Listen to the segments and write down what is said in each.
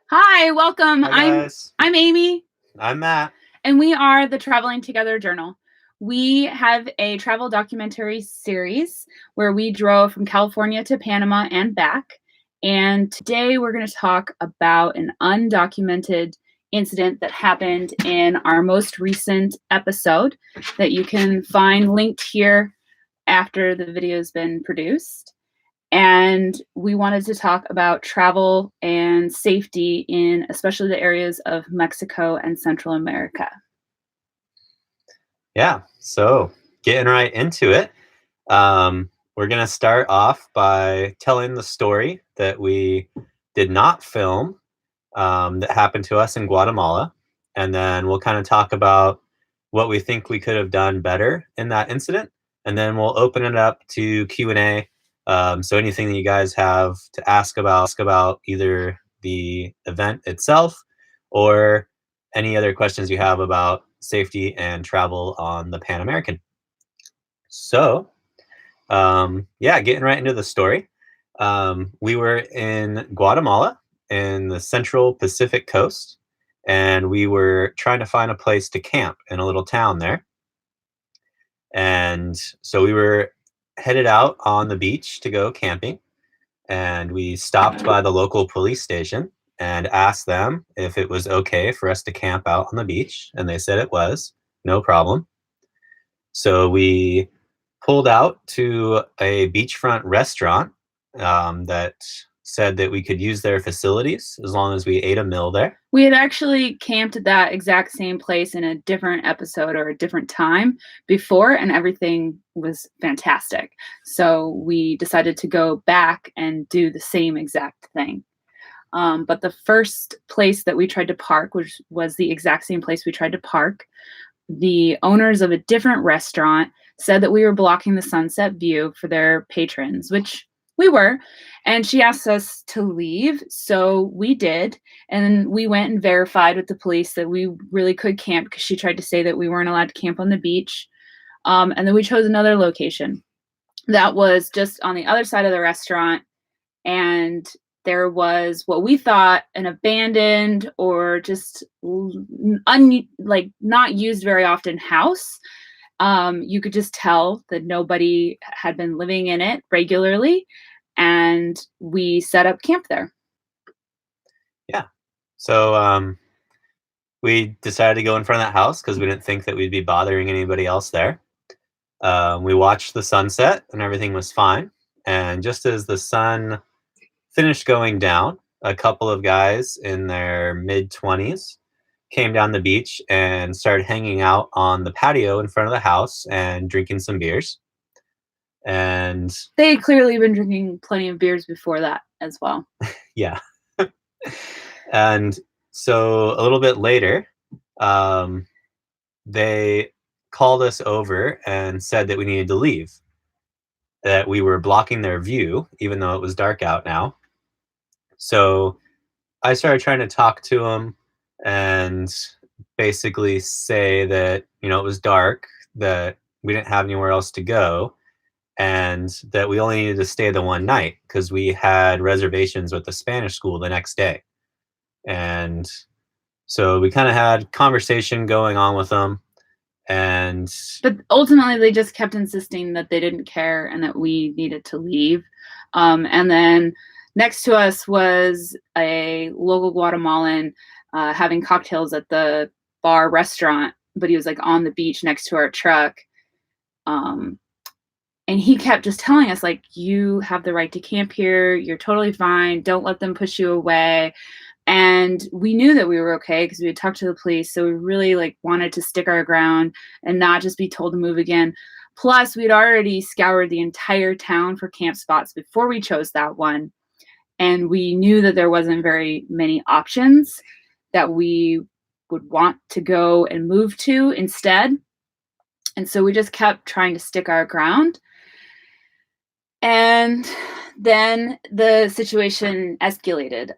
Hi, welcome. Hi guys, I'm Amy, I'm Matt. and we are the Traveling Together Journal. We have a travel documentary series where we drove from California to Panama and back. And today we're going to talk about an undocumented incident that happened in our most recent episode that you can find linked here after the video's been produced. And we wanted to talk about travel and safety in especially the areas of Mexico and Central America. Yeah, so getting right into it. We're going to start off by telling the story that we did not film that happened to us in Guatemala. And then we'll kind of talk about what we think we could have done better in that incident. And then we'll open it up to Q&A. So anything that you guys have to ask about either the event itself or any other questions you have about safety and travel on the Pan American. So, getting right into the story. We were in Guatemala in the central Pacific coast, and we were trying to find a place to camp in a little town there. And so we were headed out on the beach to go camping, and we stopped by the local police station and asked them if it was okay for us to camp out on the beach, and they said it was, no problem. So we pulled out to a beachfront restaurant that said that we could use their facilities as long as we ate a meal there. We had actually camped at that exact same place in a different episode or a different time before, and everything was fantastic. So we decided to go back and do the same exact thing. But the first place that we tried to park, which was the exact same place we tried to park, the owners of a different restaurant said that we were blocking the sunset view for their patrons, which we were. And she asked us to leave. So we did. And we went and verified with the police that we really could camp because she tried to say that we weren't allowed to camp on the beach. And then we chose another location that was just on the other side of the restaurant. And there was what we thought an abandoned or just not used very often house. You could just tell that nobody had been living in it regularly, and we set up camp there. Yeah. So we decided to go in front of that house because we didn't think that we'd be bothering anybody else there. We watched the sunset and everything was fine. And just as the sun finished going down, a couple of guys in their mid-20s came down the beach and started hanging out on the patio in front of the house and drinking some beers. And they had clearly been drinking plenty of beers before that as well. Yeah. And so a little bit later, they called us over and said that we needed to leave, that we were blocking their view, even though it was dark out now. So I started trying to talk to them and basically say that, it was dark, that we didn't have anywhere else to go, and that we only needed to stay the one night because we had reservations with the Spanish school the next day. And so we kind of had conversation going on with them. But ultimately, they just kept insisting that they didn't care and that we needed to leave. And then next to us was a local Guatemalan having cocktails at the bar restaurant, but he was like on the beach next to our truck. And he kept just telling us, like, you have the right to camp here. You're totally fine. Don't let them push you away. And we knew that we were okay because we had talked to the police. So we really wanted to stick our ground and not just be told to move again. Plus, we'd already scoured the entire town for camp spots before we chose that one. And we knew that there wasn't very many options that we would want to go and move to instead. And so we just kept trying to stick our ground. And then the situation escalated.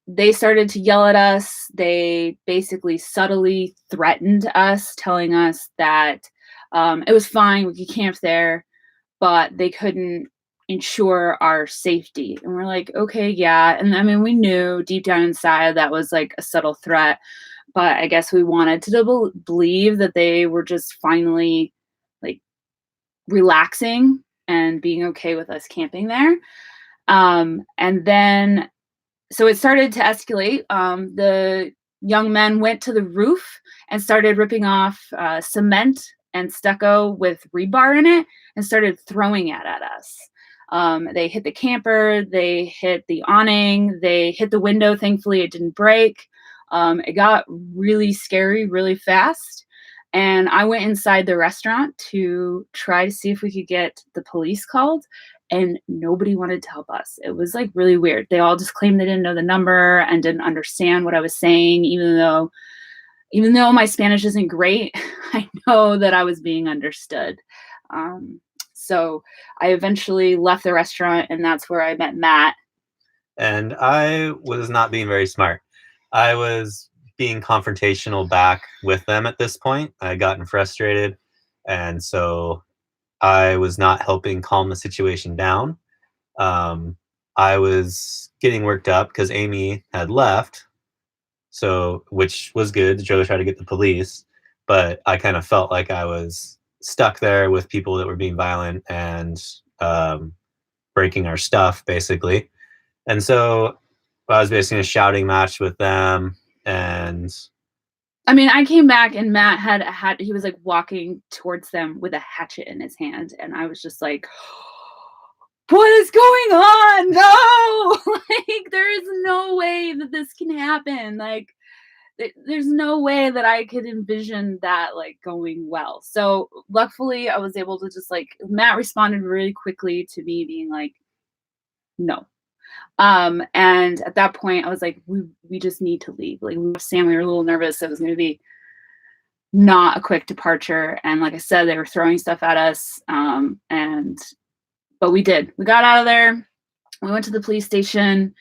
They started to yell at us. They basically subtly threatened us, telling us that it was fine, we could camp there, but they couldn't ensure our safety. And we're like, okay, yeah. And I mean, we knew deep down inside that was like a subtle threat, but I guess we wanted to believe that they were just finally like relaxing and being okay with us camping there. And then so it started to escalate. The young men went to the roof and started ripping off cement and stucco with rebar in it and started throwing it at us. They hit the camper, they hit the awning, they hit the window. Thankfully, it didn't break. It got really scary really fast. And I went inside the restaurant to try to see if we could get the police called, and nobody wanted to help us. It was like really weird. They all just claimed they didn't know the number and didn't understand what I was saying, even though my Spanish isn't great. I know that I was being understood. So I eventually left the restaurant, and that's where I met Matt. And I was not being very smart. I was being confrontational back with them at this point. I had gotten frustrated, and so I was not helping calm the situation down. I was getting worked up because Amy had left, so which was good. Joe tried to get the police, but I kind of felt like I was stuck there with people that were being violent and breaking our stuff, basically. And so I was basically in a shouting match with them, and I mean, I came back and Matt he was like walking towards them with a hatchet in his hand. And I was just like, what is going on? No, like, there is no way that this can happen. Like, there's no way that I could envision that like going well. So luckily I was able to just like, Matt responded really quickly to me being like, no. And at that point I was like, we just need to leave. Like, Sam, we were a little nervous. It was going to be not a quick departure. And like I said, they were throwing stuff at us. But we got out of there. We went to the police station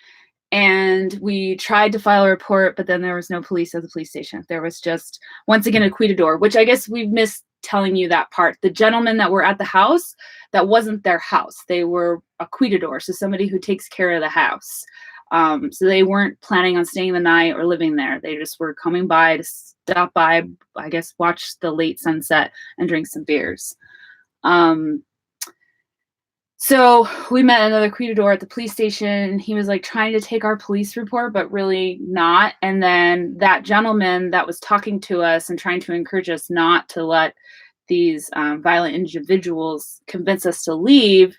and we tried to file a report, but then there was no police at the police station. There was just, once again, a cuidador, which I guess we missed telling you that part. The gentlemen that were at the house, that wasn't their house. They were a cuidador, so somebody who takes care of the house. So they weren't planning on staying the night or living there. They just were coming by to stop by, I guess, watch the late sunset and drink some beers. So we met another cuidador at the police station. He was like trying to take our police report, but really not. And then that gentleman that was talking to us and trying to encourage us not to let these violent individuals convince us to leave,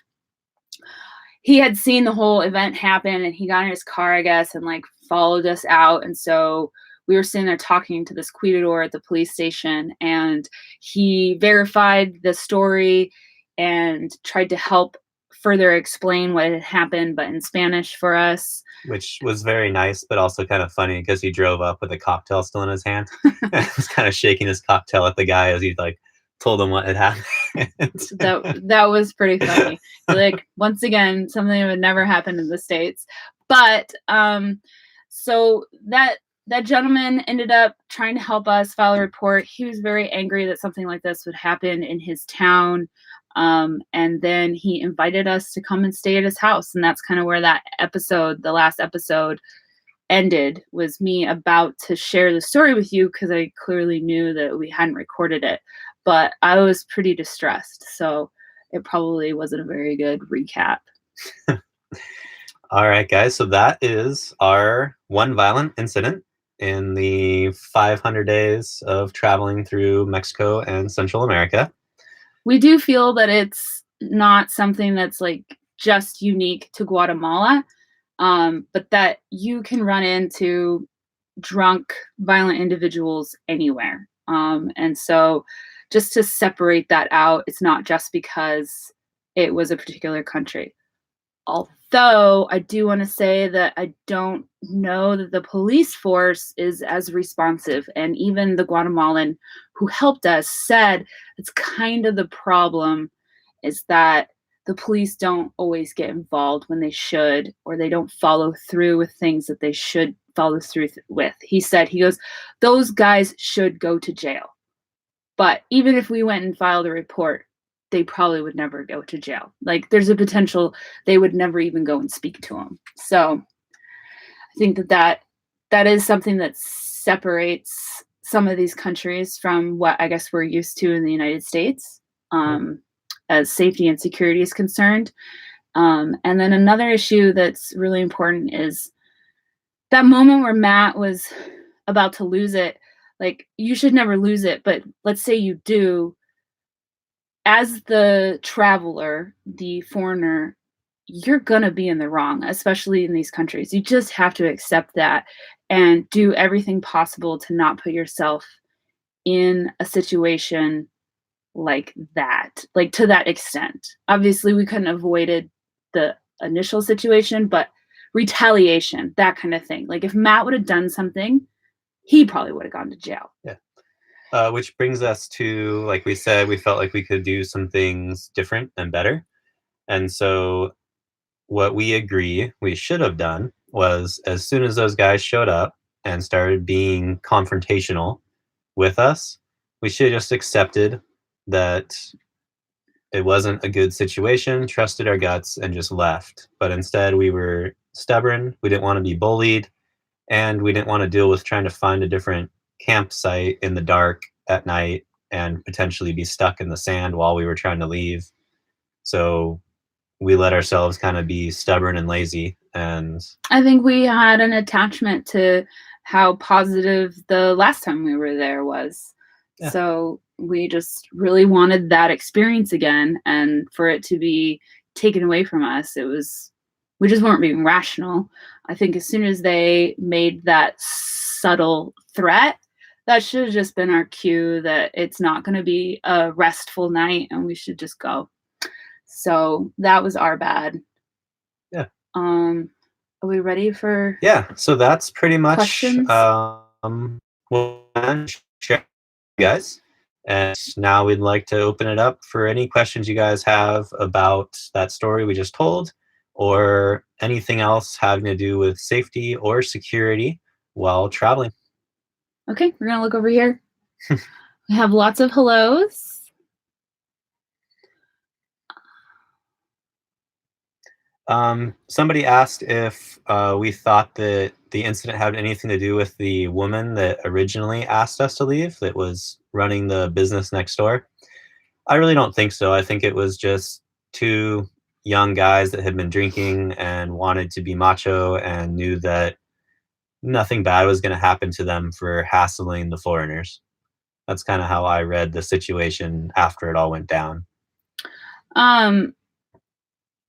he had seen the whole event happen and he got in his car, I guess, and like followed us out. And so we were sitting there talking to this cuidador at the police station, and he verified the story and tried to help further explain what had happened, but in Spanish for us. Which was very nice, but also kind of funny because he drove up with a cocktail still in his hand. And he was kind of shaking his cocktail at the guy as he like told him what had happened. That was pretty funny. Like, once again, something that would never happen in the States. But so that gentleman ended up trying to help us file a report. He was very angry that something like this would happen in his town. And then he invited us to come and stay at his house. And that's kind of where that episode, the last episode, ended, was me about to share the story with you because I clearly knew that we hadn't recorded it. But I was pretty distressed. So it probably wasn't a very good recap. All right, guys. So that is our one violent incident in the 500 days of traveling through Mexico and Central America. We do feel that it's not something that's like just unique to Guatemala, but that you can run into drunk, violent individuals anywhere. And so just to separate that out, it's not just because it was a particular country. Although I do want to say that I don't know that the police force is as responsive. And even the Guatemalan who helped us said it's kind of the problem, is that the police don't always get involved when they should, or they don't follow through with things that they should follow through with. He goes, those guys should go to jail. But even if we went and filed a report, they probably would never go to jail. Like, there's a potential they would never even go and speak to him. So I think that is something that separates some of these countries from what I guess we're used to in the United States, Yeah. um, as safety and security is concerned. And then another issue that's really important is that moment where Matt was about to lose it. Like, you should never lose it, but let's say you do. As the traveler, the foreigner, you're gonna be in the wrong, especially in these countries. You just have to accept that and do everything possible to not put yourself in a situation like that, like, to that extent. Obviously, we couldn't avoided the initial situation, but retaliation, that kind of thing. Like, if Matt would have done something, he probably would have gone to jail. Yeah. Which brings us to, like we said, we felt like we could do some things different and better. And so what we agree we should have done was, as soon as those guys showed up and started being confrontational with us, we should have just accepted that it wasn't a good situation, trusted our guts, and just left. But instead, we were stubborn. We didn't want to be bullied, and we didn't want to deal with trying to find a different campsite in the dark at night and potentially be stuck in the sand while we were trying to leave. So we let ourselves kind of be stubborn and lazy. And I think we had an attachment to how positive the last time we were there was. yeah, So we just really wanted that experience again, and for it to be taken away from us, we just weren't being rational. I think as soon as they made that subtle threat, that should have just been our cue that it's not going to be a restful night and we should just go. So that was our bad. yeah, Are we ready for yeah. So that's pretty much questions? what I'm sharing with you guys. And now we'd like to open it up for any questions you guys have about that story we just told, or anything else having to do with safety or security while traveling. Okay, we're gonna look over here. We have lots of hellos. Somebody asked if we thought that the incident had anything to do with the woman that originally asked us to leave, that was running the business next door. I really don't think so. I think it was just two young guys that had been drinking and wanted to be macho and knew that nothing bad was going to happen to them for hassling the foreigners. That's kind of how I read the situation after it all went down. Um,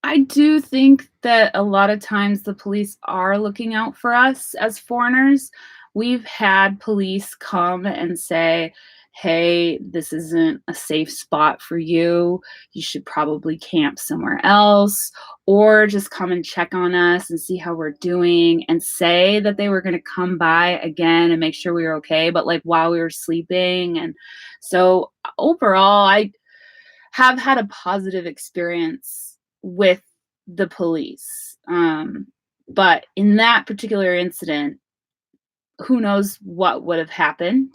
I do think that a lot of times the police are looking out for us as foreigners. We've had police come and say, hey, this isn't a safe spot for you. You should probably camp somewhere else, or just come and check on us and see how we're doing, and say that they were going to come by again and make sure we were okay, but like while we were sleeping. And so overall, I have had a positive experience with the police. But in that particular incident, who knows what would have happened?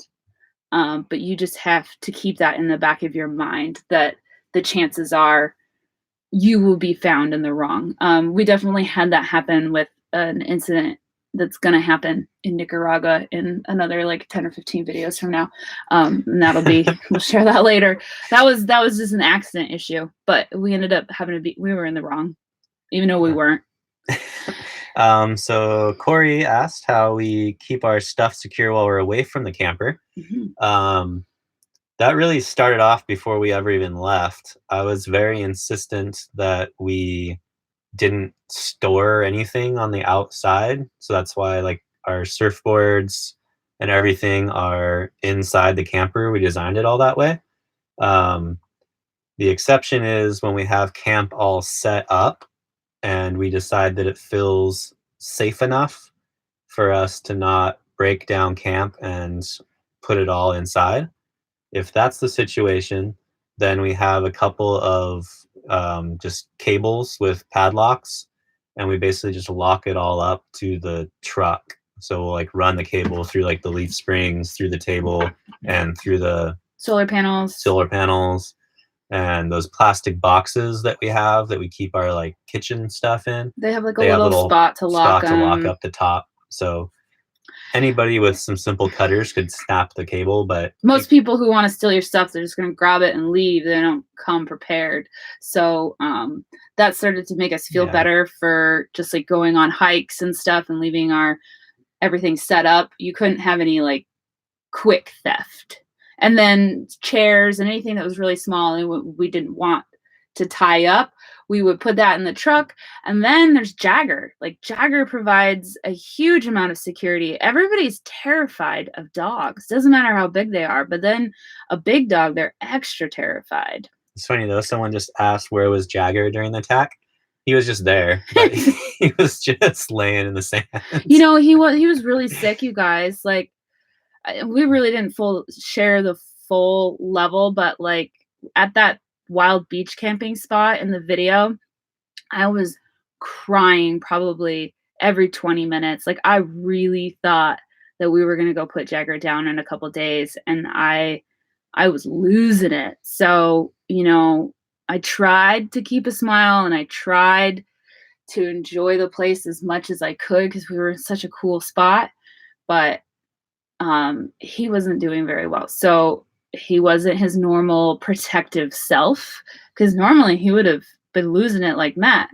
But you just have to keep that in the back of your mind that the chances are you will be found in the wrong. We definitely had that happen with an incident that's going to happen in Nicaragua in another like 10 or 15 videos from now. And that'll be, we'll share that later. That was just an accident issue, but we ended up we were in the wrong, even though we weren't. So Corey asked how we keep our stuff secure while we're away from the camper. Mm-hmm. That really started off before we ever even left. I was very insistent that we didn't store anything on the outside. So that's why like our surfboards and everything are inside the camper. We designed it all that way. Um, the exception is when we have camp all set up and we decide that it feels safe enough for us to not break down camp and put it all inside. If that's the situation, then we have a couple of just cables with padlocks, and we basically just lock it all up to the truck. So we'll like run the cable through like the leaf springs, through the table, and through the Solar panels. solar panels. and those plastic boxes that we keep our like kitchen stuff in. They have like a They have little little spot to lock spot to lock them. up the top, so anybody with some simple cutters could snap the cable, but Most people who want to steal your stuff, they're just going to grab it and leave. They don't come prepared. So that started to make us feel yeah, better for just like going on hikes and stuff and leaving our everything set up. You couldn't have any like quick theft. And then chairs and anything that was really small and we didn't want to tie up, we would put that in the truck. And then there's Jagger. Like Jagger provides a huge amount of security. Everybody's terrified of dogs. Doesn't matter how big they are, but then a big dog, they're extra terrified. it's funny though. Someone just asked where was Jagger during the attack. He was just there, but he was just laying in the sand. You know, he was really sick, you guys. Like we really didn't share the full level, but like at that wild beach camping spot in the video, I was crying probably every 20 minutes. Like I really thought that we were going to go put Jagger down in a couple days, and I was losing it. So, you know, I tried to keep a smile and I tried to enjoy the place as much as I could because we were in such a cool spot, but he wasn't doing very well. So he wasn't his normal protective self, because normally he would have been losing it like Matt.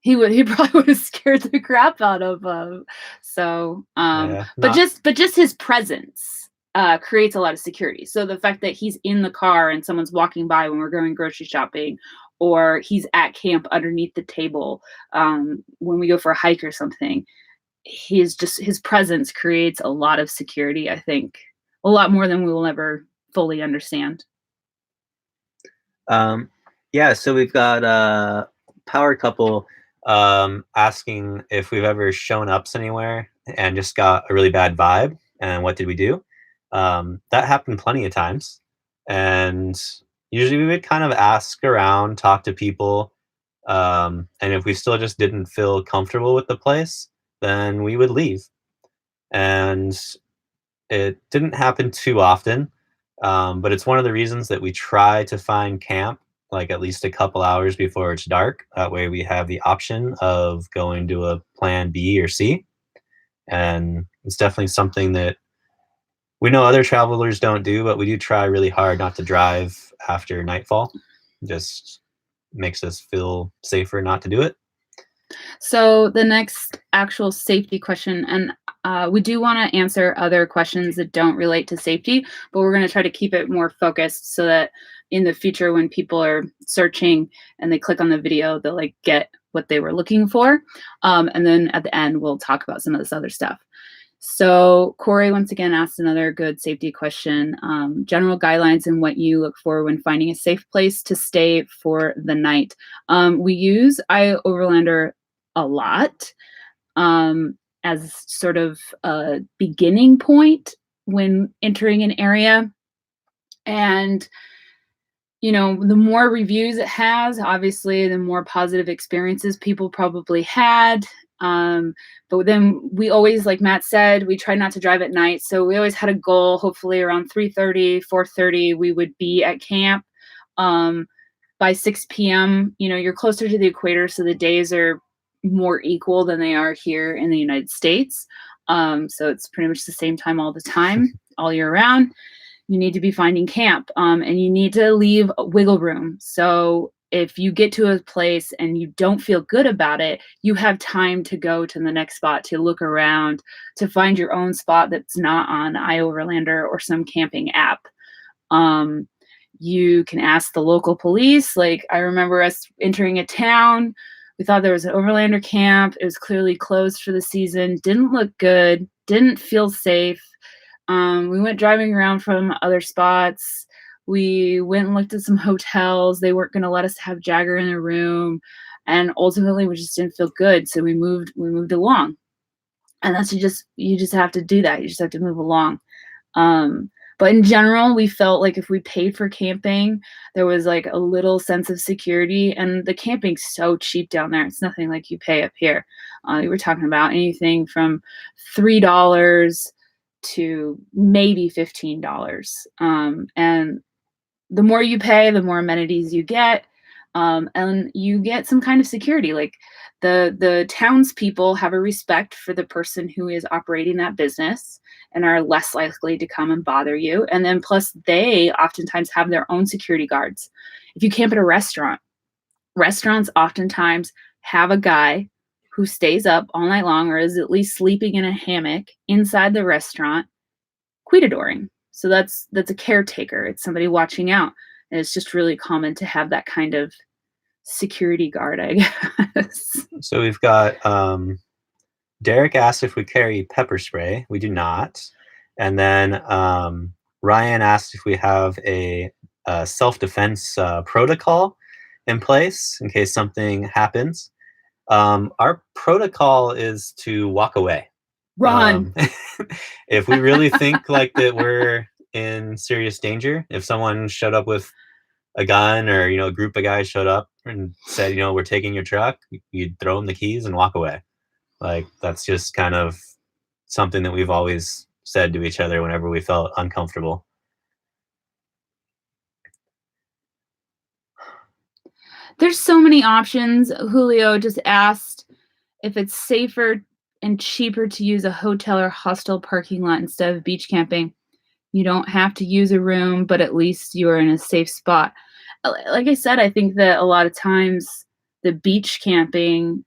He probably would have scared the crap out of him. So Yeah, but not just his presence creates a lot of security. So the fact that he's in the car and someone's walking by when we're going grocery shopping, or he's at camp underneath the table when we go for a hike or something, his presence creates a lot of security, I think. A lot more than we will ever fully understand. Yeah, so we've got Power Couple. asking if we've ever shown up anywhere and just got a really bad vibe, and what did we do? That happened plenty of times, and usually we would kind of ask around, talk to people, and if we still just didn't feel comfortable with the place, then we would leave. And it didn't happen too often, but it's one of the reasons that we try to find camp like at least a couple hours before it's dark. That way we have the option of going to a plan B or C. And it's definitely something that we know other travelers don't do, but we do try really hard not to drive after nightfall. Just makes us feel safer not to do it. So the next actual safety question, and we do want to answer other questions that don't relate to safety, but we're going to try to keep it more focused so that in the future when people are searching and they click on the video, they'll like get what they were looking for. And then at the end, we'll talk about some of this other stuff. So Corey once again asked another good safety question. General guidelines and what you look for when finding a safe place to stay for the night. We use iOverlander a lot as sort of a beginning point when entering an area. And you know, the more reviews it has, obviously, the more positive experiences people probably had. But then we always, like Matt said, we try not to drive at night. So we always had a goal, hopefully around 3:30, 4:30, we would be at camp. By 6 p.m., you know, you're closer to the equator, so the days are more equal than they are here in the United States. So it's pretty much the same time all the time, all year round. You need to be finding camp, and you need to leave wiggle room. So if you get to a place and you don't feel good about it, you have time to go to the next spot, to look around, to find your own spot that's not on iOverlander or some camping app. You can ask the local police. Like I remember us entering a town. We thought there was an Overlander camp. It was clearly closed for the season. Didn't look good. Didn't feel safe. We went driving around from other spots. We went and looked at some hotels. They weren't going to let us have Jagger in the room, and ultimately we just didn't feel good. So we moved along, and that's you just have to do that. You just have to move along. But in general, we felt like if we paid for camping, there was like a little sense of security, and the camping's so cheap down there. It's nothing like you pay up here. You were talking about anything from $3 to maybe $15. And the more you pay, the more amenities you get, and you get some kind of security. Like the townspeople have a respect for the person who is operating that business and are less likely to come and bother you. And then plus, they oftentimes have their own security guards. If you camp at a restaurant, restaurants oftentimes have a guy who stays up all night long or is at least sleeping in a hammock inside the restaurant cuidadoring. So that's a caretaker. It's somebody watching out. And it's just really common to have that kind of security guard, I guess. So we've got Derek asked if we carry pepper spray. We do not. And then Ryan asked if we have a self-defense protocol in place in case something happens. Our protocol is to walk away. Run. If we really think like that we're in serious danger, if someone showed up with a gun or, a group of guys showed up and said, we're taking your truck, you'd throw them the keys and walk away. Like, that's just kind of something that we've always said to each other whenever we felt uncomfortable. There's so many options. Julio just asked if it's safer and cheaper to use a hotel or hostel parking lot instead of beach camping. You don't have to use a room, but at least you're in a safe spot. Like I said, I think that a lot of times the beach camping,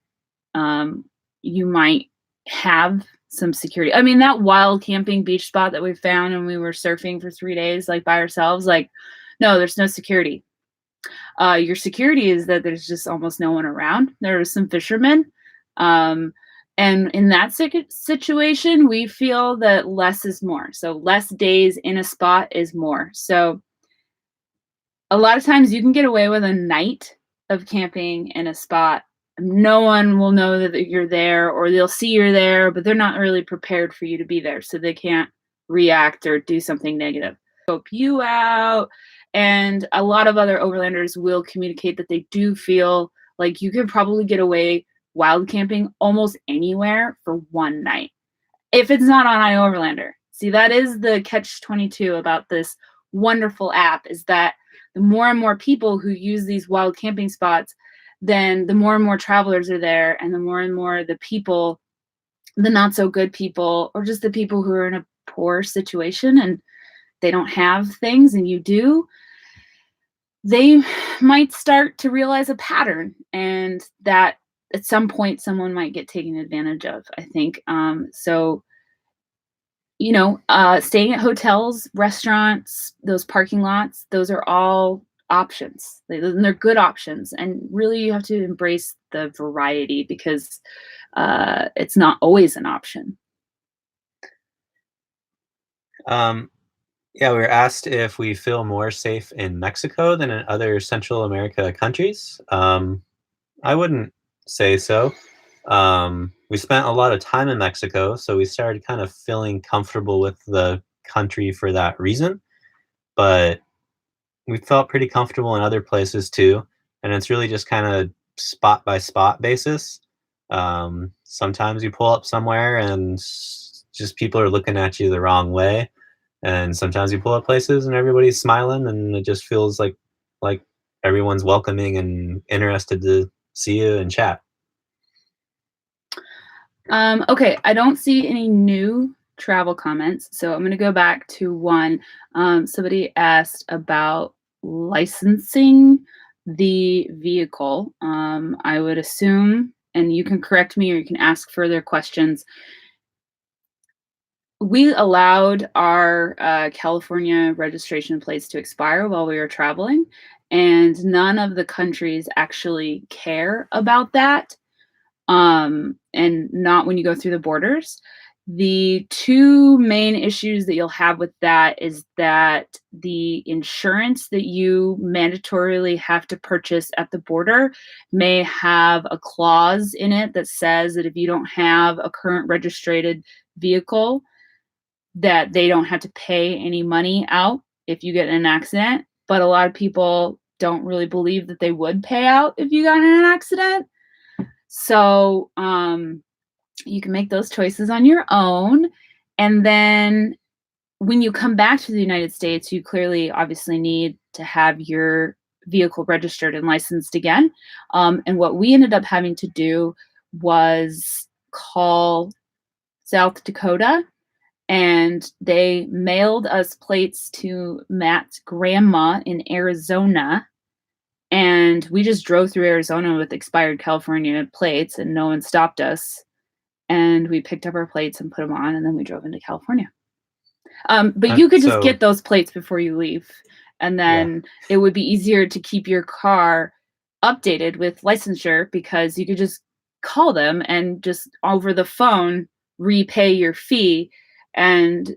you might have some security. I mean, that wild camping beach spot that we found and we were surfing for 3 days, like by ourselves, like, no, there's no security. Your security is that there's just almost no one around. There are some fishermen. And in that situation, we feel that less is more. So less days in a spot is more. So a lot of times you can get away with a night of camping in a spot. No one will know that you're there, or they'll see you're there, but they're not really prepared for you to be there. So they can't react or do something negative. Scope you out. And a lot of other overlanders will communicate that they do feel like you could probably get away wild camping almost anywhere for one night, if it's not on iOverlander. See, that is the catch-22 about this wonderful app, is that the more and more people who use these wild camping spots, then the more and more travelers are there, and the more the people, the not so good people, or just the people who are in a poor situation and they don't have things and you do, they might start to realize a pattern, and that at some point someone might get taken advantage of, I think. So, staying at hotels, restaurants, those parking lots, those are all options. They're good options. And really you have to embrace the variety, because it's not always an option. Yeah, we were asked if we feel more safe in Mexico than in other Central America countries. I wouldn't say so. We spent a lot of time in Mexico, so we started kind of feeling comfortable with the country for that reason. But we felt pretty comfortable in other places too, and it's really just kind of spot by spot basis. Sometimes you pull up somewhere and just people are looking at you the wrong way, and sometimes you pull up places and everybody's smiling and it just feels like everyone's welcoming and interested to see you and chat. Okay, I don't see any new travel comments, so I'm going to go back to one. Somebody asked about licensing the vehicle. I would assume, and you can correct me or you can ask further questions, we allowed our California registration plates to expire while we were traveling, and none of the countries actually care about that. And not when you go through the borders. The two main issues that you'll have with that is that the insurance that you mandatorily have to purchase at the border may have a clause in it that says that if you don't have a current registered vehicle, that they don't have to pay any money out if you get in an accident. But a lot of people don't really believe that they would pay out if you got in an accident. So you can make those choices on your own. And then when you come back to the United States, you clearly obviously need to have your vehicle registered and licensed again. And what we ended up having to do was call South Dakota, and they mailed us plates to Matt's grandma in Arizona. And we just drove through Arizona with expired California plates, and no one stopped us. And we picked up our plates and put them on, and then we drove into California. But you could just get those plates before you leave, and then it would be easier to keep your car updated with licensure, because you could just call them and just over the phone repay your fee. And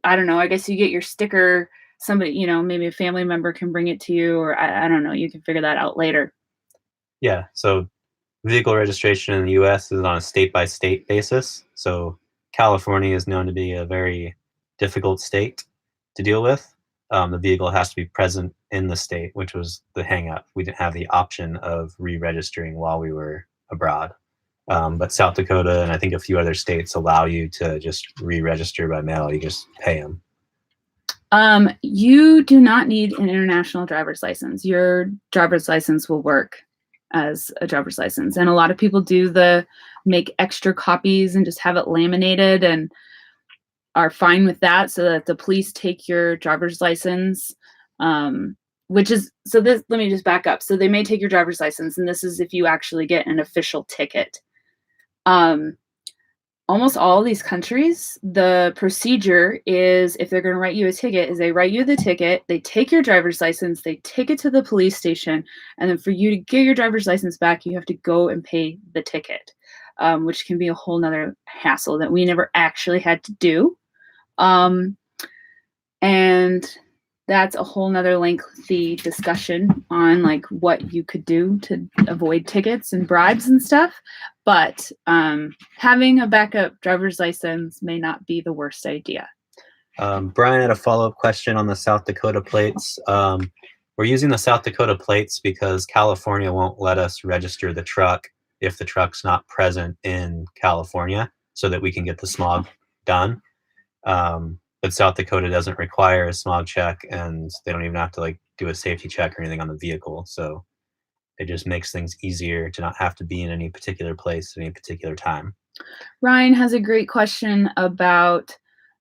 I don't know, I guess you get your sticker. Somebody, maybe a family member can bring it to you, or I don't know, you can figure that out later. Yeah, so vehicle registration in the US is on a state-by-state basis. So California is known to be a very difficult state to deal with. The vehicle has to be present in the state, which was the hang-up. We didn't have the option of re-registering while we were abroad. But South Dakota and I think a few other states allow you to just re-register by mail. You just pay them. You do not need an international driver's license. Your driver's license will work as a driver's license. And a lot of people do make extra copies and just have it laminated and are fine with that, so that the police take your driver's license. Let me just back up. So they may take your driver's license, and this is if you actually get an official ticket. Almost all these countries, the procedure is, if they're going to write you a ticket, is they write you the ticket, they take your driver's license, they take it to the police station, and then for you to get your driver's license back, you have to go and pay the ticket, which can be a whole nother hassle that we never actually had to do. And that's a whole nother lengthy discussion on like what you could do to avoid tickets and bribes and stuff. But having a backup driver's license may not be the worst idea. Brian had a follow-up question on the South Dakota plates. We're using the South Dakota plates because California won't let us register the truck if the truck's not present in California, so that we can get the smog done. But South Dakota doesn't require a smog check, and they don't even have to like do a safety check or anything on the vehicle. So it just makes things easier to not have to be in any particular place at any particular time. Ryan has a great question about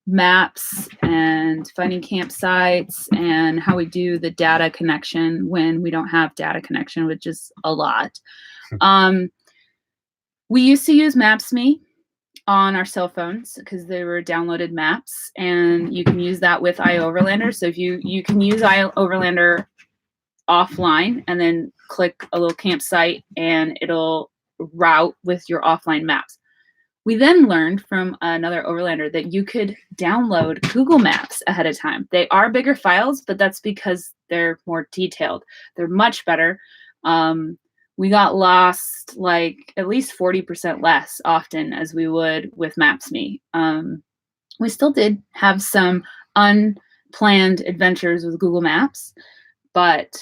maps and finding campsites and how we do the data connection when we don't have data connection, which is a lot. We used to use Maps.me on our cell phones because they were downloaded maps, and you can use that with iOverlander. So if you can use iOverlander offline and then click a little campsite and it'll route with your offline maps. We then learned from another overlander that you could download Google Maps ahead of time. They are bigger files, but that's because they're more detailed. They're much better. We got lost like at least 40% less often as we would with Maps.me. We still did have some unplanned adventures with Google Maps, but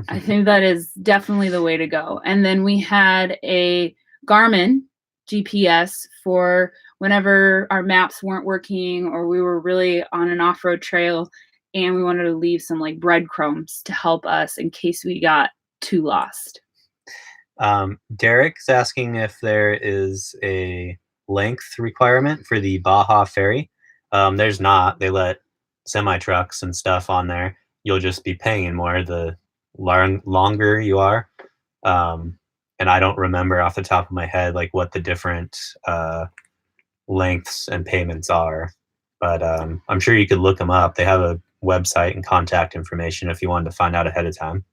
I think that is definitely the way to go. And then we had a Garmin GPS for whenever our maps weren't working or we were really on an off-road trail and we wanted to leave some like breadcrumbs to help us in case we got too lost. Derek's asking if there is a length requirement for the Baja Ferry. There's not. They let semi-trucks and stuff on there. You'll just be paying more the longer you are. And I don't remember off the top of my head like what the different lengths and payments are, but I'm sure you could look them up. They have a website and contact information if you wanted to find out ahead of time.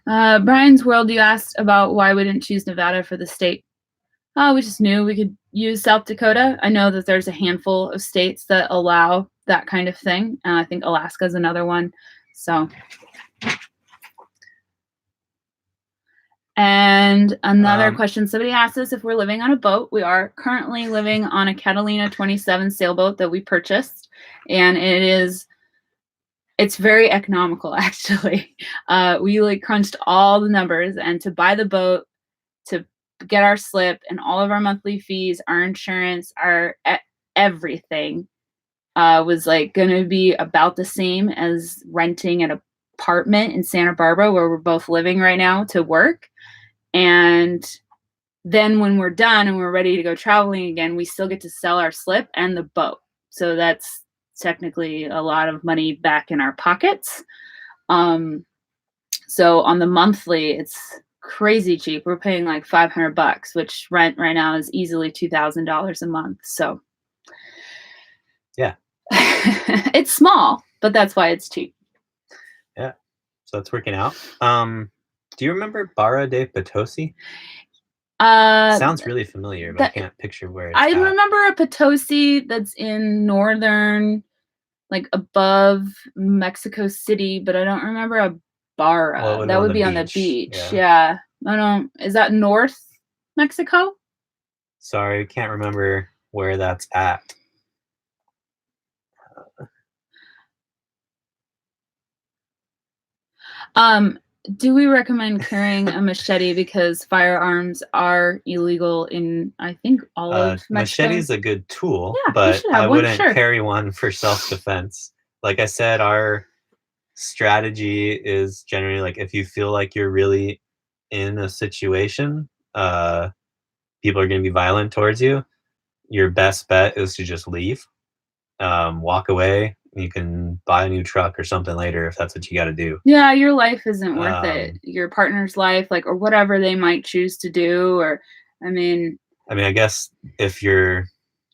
Brian's World, you asked about why we didn't choose Nevada for the state. We just knew we could use South Dakota. I know that there's a handful of states that allow that kind of thing. I think Alaska is another one. So. And another question, somebody asked us if we're living on a boat. We are currently living on a Catalina 27 sailboat that we purchased, and it's very economical actually. We like crunched all the numbers, and to buy the boat, to get our slip and all of our monthly fees, our insurance, our everything was like going to be about the same as renting at a apartment in Santa Barbara where we're both living right now to work. And then when we're done and we're ready to go traveling again, we still get to sell our slip and the boat. So that's technically a lot of money back in our pockets. So on the monthly, it's crazy cheap. We're paying like $500, which rent right now is easily $2,000 a month. So yeah, it's small, but that's why it's cheap. Yeah, so that's working out. Do you remember Barra de Potosi? Sounds really familiar, but I can't picture where it's I at. remember a Potosi that's in northern, like above Mexico City, but I don't remember a Barra. Well, that would be on the beach. Yeah. I don't. Is that North Mexico? Sorry, can't remember where that's at. Do we recommend carrying a machete because firearms are illegal in, I think, all of Mexico? Machete's a good tool, Yeah, but I one, wouldn't sure. carry one for self-defense. Like I said, our strategy is generally like if you feel like you're really in a situation, people are going to be violent towards you, your best bet is to just leave, walk away. You can buy a new truck or something later if that's what you got to do. Yeah, your life isn't worth it. Your partner's life, like, or whatever they might choose to do. Or, I mean, I guess if you're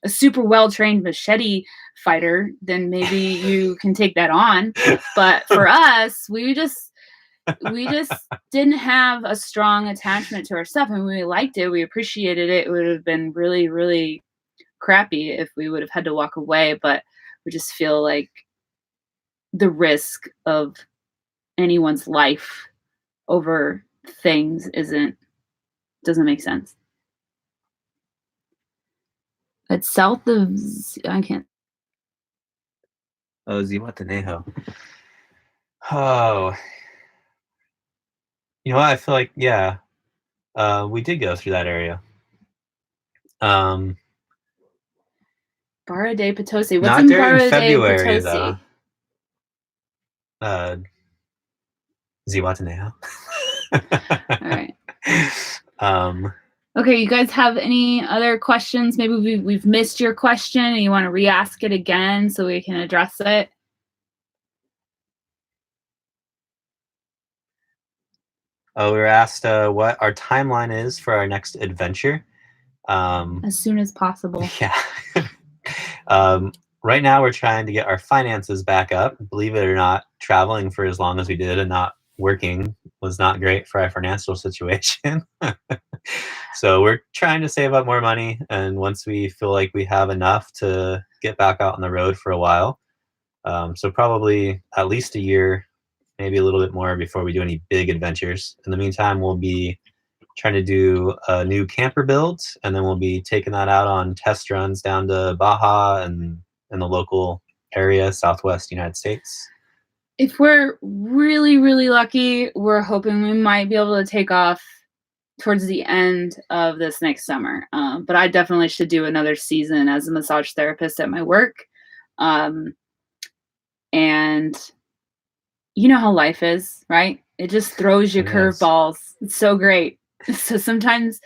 a super well-trained machete fighter, then maybe you can take that on. But for us, we just didn't have a strong attachment to our stuff, and we liked it. We appreciated it. It would have been really, really crappy if we would have had to walk away, but we just feel like the risk of anyone's life over things doesn't make sense. It's south of I can't. Oh, Zihuatanejo. Oh, you know what? I feel like we did go through that area. Barra de Potosi. What's not in during Barra February de Potosi? Though. Zihuatanejo. All right. Okay, you guys have any other questions? Maybe we've missed your question and you want to re-ask it again so we can address it. We were asked what our timeline is for our next adventure. As soon as possible. Yeah. Right now we're trying to get our finances back up. Believe it or not, traveling for as long as we did and not working was not great for our financial situation. So we're trying to save up more money, and once we feel like we have enough to get back out on the road for a while, so probably at least a year, maybe a little bit more before we do any big adventures. In the meantime, we'll be trying to do a new camper build, and then we'll be taking that out on test runs down to Baja and in the local area, Southwest United States. If we're really, really lucky, we're hoping we might be able to take off towards the end of this next summer. But I definitely should do another season as a massage therapist at my work. And you know how life is, right? It just throws you curveballs. It's so great. So sometimes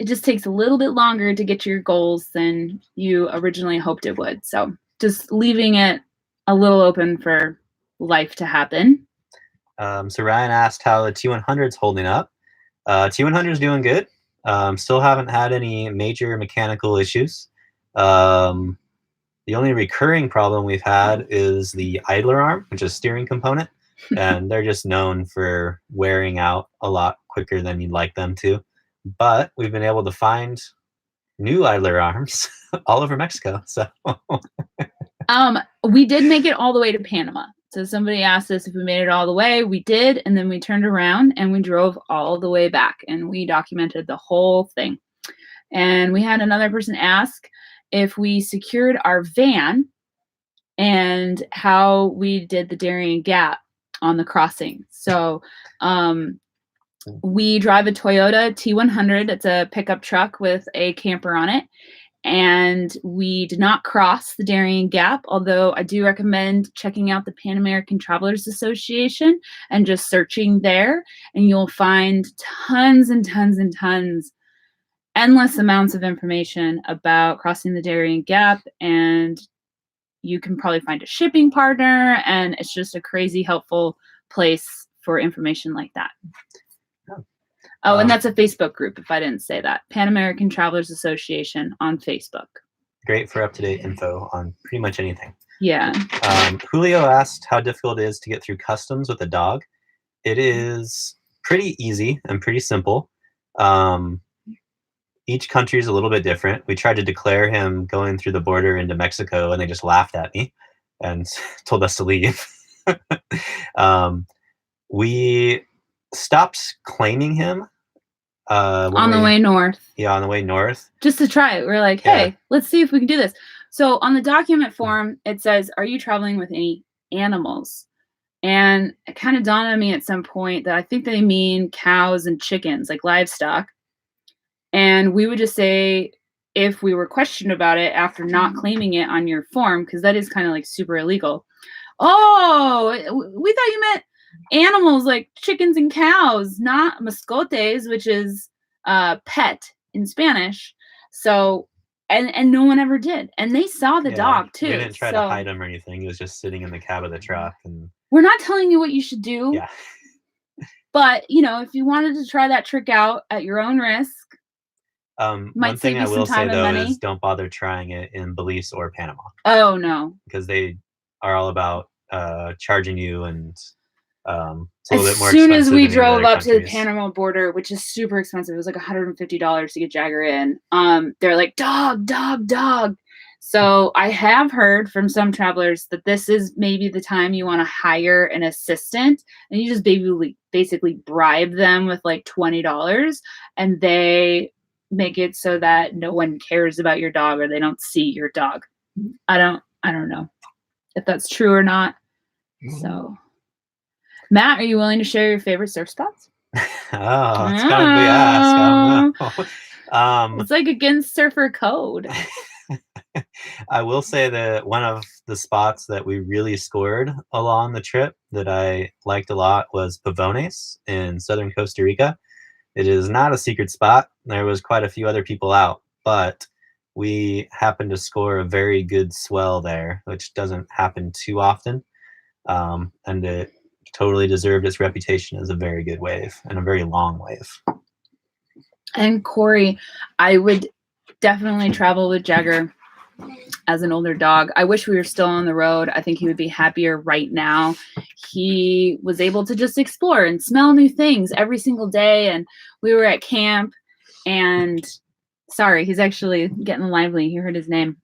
it just takes a little bit longer to get to your goals than you originally hoped it would. So just leaving it a little open for life to happen. So Ryan asked how the T100 is holding up. T100 is doing good. Still haven't had any major mechanical issues. The only recurring problem we've had is the idler arm, which is a steering component, and they're just known for wearing out a lot quicker than you'd like them to. But we've been able to find new idler arms all over Mexico. So we did make it all the way to Panama. So somebody asked us if we made it all the way. We did, and then we turned around and we drove all the way back, and we documented the whole thing. And we had another person ask if we secured our van and how we did the Darien Gap on the crossing. So we drive a Toyota T100. It's a pickup truck with a camper on it. And we did not cross the Darien Gap, although I do recommend checking out the Pan American Travelers Association and just searching there, and you'll find tons and tons and tons, endless amounts of information about crossing the Darien Gap, and you can probably find a shipping partner, and it's just a crazy helpful place for information like that. Oh, and that's a Facebook group, if I didn't say that. Pan American Travelers Association on Facebook. Great for up-to-date info on pretty much anything. Yeah. Julio asked how difficult it is to get through customs with a dog. It is pretty easy and pretty simple. Each country is a little bit different. We tried to declare him going through the border into Mexico, and they just laughed at me and told us to leave. We stopped claiming him on the way north. Yeah, on the way north. Just to try it. We're like, hey, let's see if we can do this. So on the document form, it says, are you traveling with any animals? And it kind of dawned on me at some point that I think they mean cows and chickens, like livestock. And we would just say, if we were questioned about it after not claiming it on your form, because that is kind of like super illegal. Oh, we thought you meant animals like chickens and cows, not mascotes, which is pet in Spanish. So, and no one ever did. And they saw the dog too. We didn't try to hide him or anything. He was just sitting in the cab of the truck. And we're not telling you what you should do. Yeah. But, you know, if you wanted to try that trick out at your own risk, one thing I will say though is don't bother trying it in Belize or Panama. Oh no, because they are all about charging you, and it's a little bit more. As soon as we drove up to the Panama border, which is super expensive, it was like $150 to get Jagger in. They're like dog. So I have heard from some travelers that this is maybe the time you want to hire an assistant, and you just basically bribe them with like $20, and they make it so that no one cares about your dog or they don't see your dog. I don't know if that's true or not. So, Matt, are you willing to share your favorite surf spots? It's gonna be asked. I don't know. It's like against surfer code. I will say that one of the spots that we really scored along the trip that I liked a lot was Pavones in southern Costa Rica. It is not a secret spot. There was quite a few other people out, but we happened to score a very good swell there, which doesn't happen too often. And it totally deserved its reputation as a very good wave and a very long wave. And Corey, I would definitely travel with Jagger as an older dog. I wish we were still on the road. I think he would be happier right now. He was able to just explore and smell new things every single day. And we were at camp, and sorry, he's actually getting lively. You heard his name.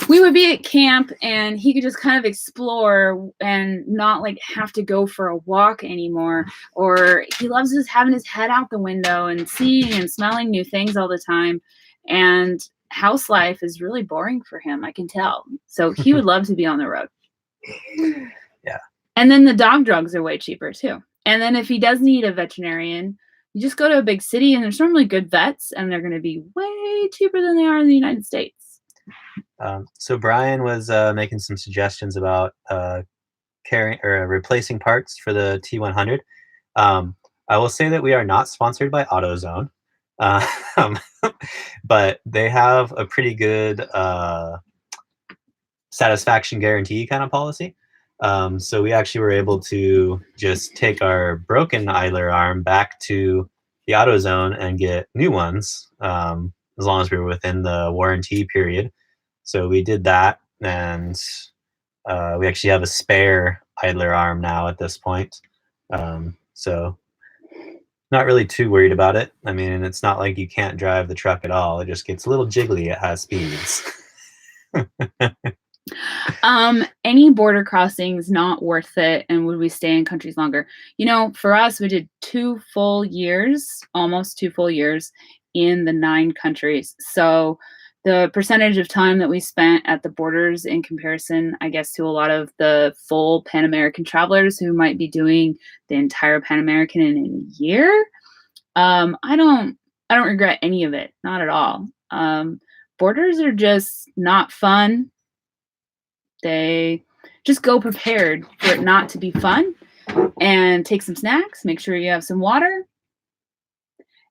We would be at camp, and he could just kind of explore and not like have to go for a walk anymore. Or he loves just having his head out the window and seeing and smelling new things all the time. And house life is really boring for him, I can tell. So he would love to be on the road. Yeah. And then the dog drugs are way cheaper too. And then if he does need a veterinarian, you just go to a big city, and there's normally good vets, and they're going to be way cheaper than they are in the United States. So Brian was making some suggestions about carrying or replacing parts for the T100. I will say that we are not sponsored by AutoZone. But they have a pretty good satisfaction guarantee kind of policy. So we actually were able to just take our broken idler arm back to the AutoZone and get new ones, as long as we were within the warranty period. So we did that, and we actually have a spare idler arm now at this point. So not really too worried about it. I mean, it's not like you can't drive the truck at all. It just gets a little jiggly at high speeds. Any border crossings not worth it, and would we stay in countries longer? You know, for us, we did 2 full years, almost 2 full years in the 9 countries. So the percentage of time that we spent at the borders in comparison, I guess, to a lot of the full Pan American travelers who might be doing the entire Pan American in a year, I don't regret any of it, not at all. Borders are just not fun. They just go prepared for it not to be fun, and take some snacks, make sure you have some water,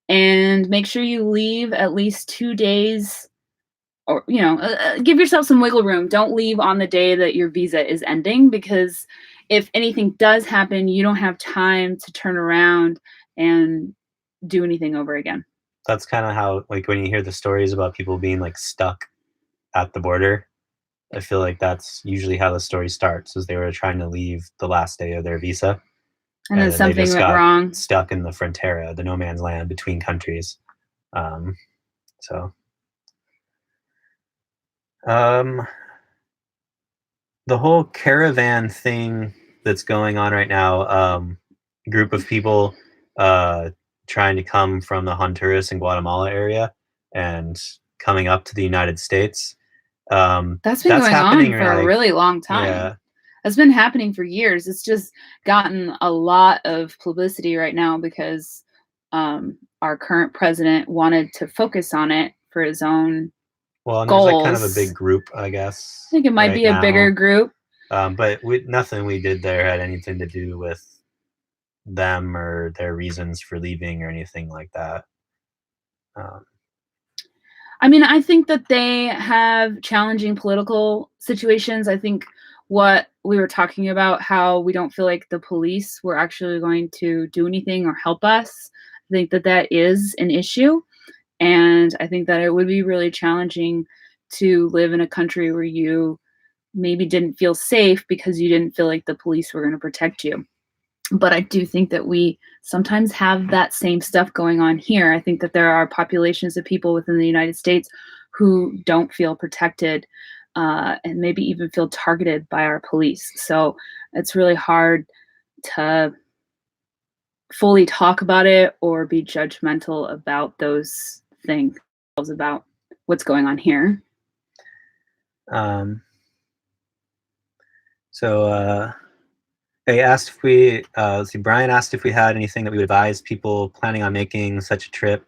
and make sure you leave at least 2 days, or give yourself some wiggle room. Don't leave on the day that your visa is ending, because if anything does happen, you don't have time to turn around and do anything over again. That's kind of how, like, when you hear the stories about people being like stuck at the border, I feel like that's usually how the story starts, is they were trying to leave the last day of their visa, And then and then they something just went got wrong. stuck in the frontera, the no man's land between countries. Um, so um, the whole caravan thing that's going on right now, group of people uh, trying to come from the Honduras and Guatemala area and coming up to the United States. That's been That's going happening, on for or a like, really long time. yeah. That's been happening for years. It's just gotten a lot of publicity right now because our current president wanted to focus on it for his own Well, and there's like kind of a goals. big group, I guess, I think it might right be a bigger now. group. But nothing we did there had anything to do with them or their reasons for leaving or anything like that. Um, I mean, I think that they have challenging political situations. I think what we were talking about, how we don't feel like the police were actually going to do anything or help us. I think that that is an issue. And I think that it would be really challenging to live in a country where you maybe didn't feel safe because you didn't feel like the police were going to protect you. But I do think that we sometimes have that same stuff going on here. I think that there are populations of people within the United States who don't feel protected, and maybe even feel targeted by our police. So it's really hard to fully talk about it or be judgmental about those things, about what's going on here. um, so they asked if we, let's see, Brian asked if we had anything that we would advise people planning on making such a trip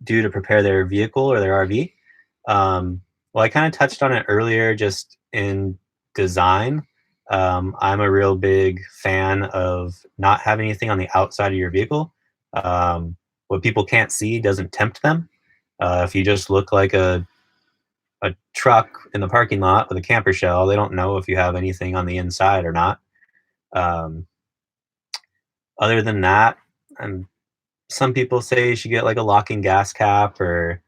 do to prepare their vehicle or their RV. Well, I kind of touched on it earlier, just in design. I'm a real big fan of not having anything on the outside of your vehicle. What people can't see doesn't tempt them. If you just look like a truck in the parking lot with a camper shell, they don't know if you have anything on the inside or not. Um, Other than that, and some people say you should get like a locking gas cap or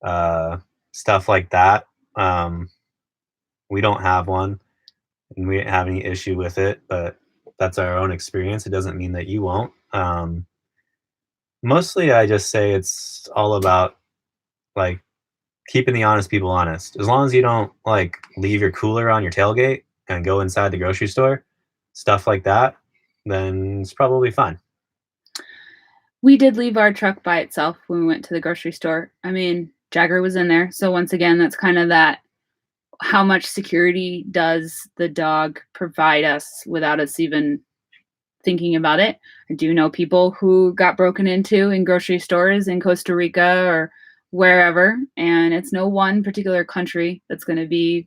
uh, stuff like that. Um, we don't have one, and we didn't have any issue with it, but that's our own experience. It doesn't mean that you won't. Mostly, I just say it's all about like keeping the honest people honest. As long as you don't like leave your cooler on your tailgate and go inside the grocery store, stuff like that, then it's probably fine. We did leave our truck by itself when we went to the grocery store. I mean, Jagger was in there. So once again, that's kind of that, how much security does the dog provide us without us even thinking about it? I do know people who got broken into in grocery stores in Costa Rica or wherever, and it's no one particular country that's going to be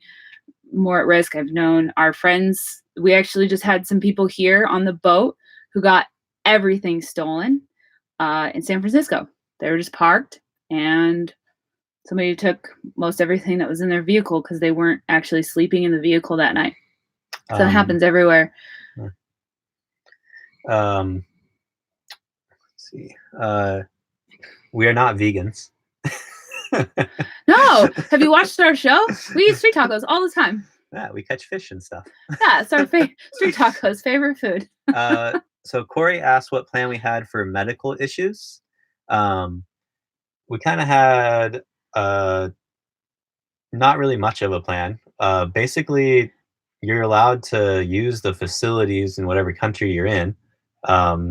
more at risk. I've known our friends. We actually just had some people here on the boat who got everything stolen in San Francisco. They were just parked, and somebody took most everything that was in their vehicle because they weren't actually sleeping in the vehicle that night. So it happens everywhere. Let's see. We are not vegans. No, have you watched our show? We eat street tacos all the time. Yeah, we catch fish and stuff. Yeah, it's our street tacos, favorite food. So Corey asked what plan we had for medical issues. We kind of had not really much of a plan. Basically, you're allowed to use the facilities in whatever country you're in.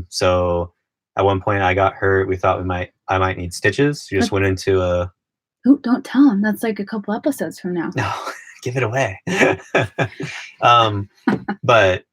So at one point I got hurt. We thought I might need stitches. We just went into a. Oh, don't tell him. That's like a couple episodes from now. No, give it away. But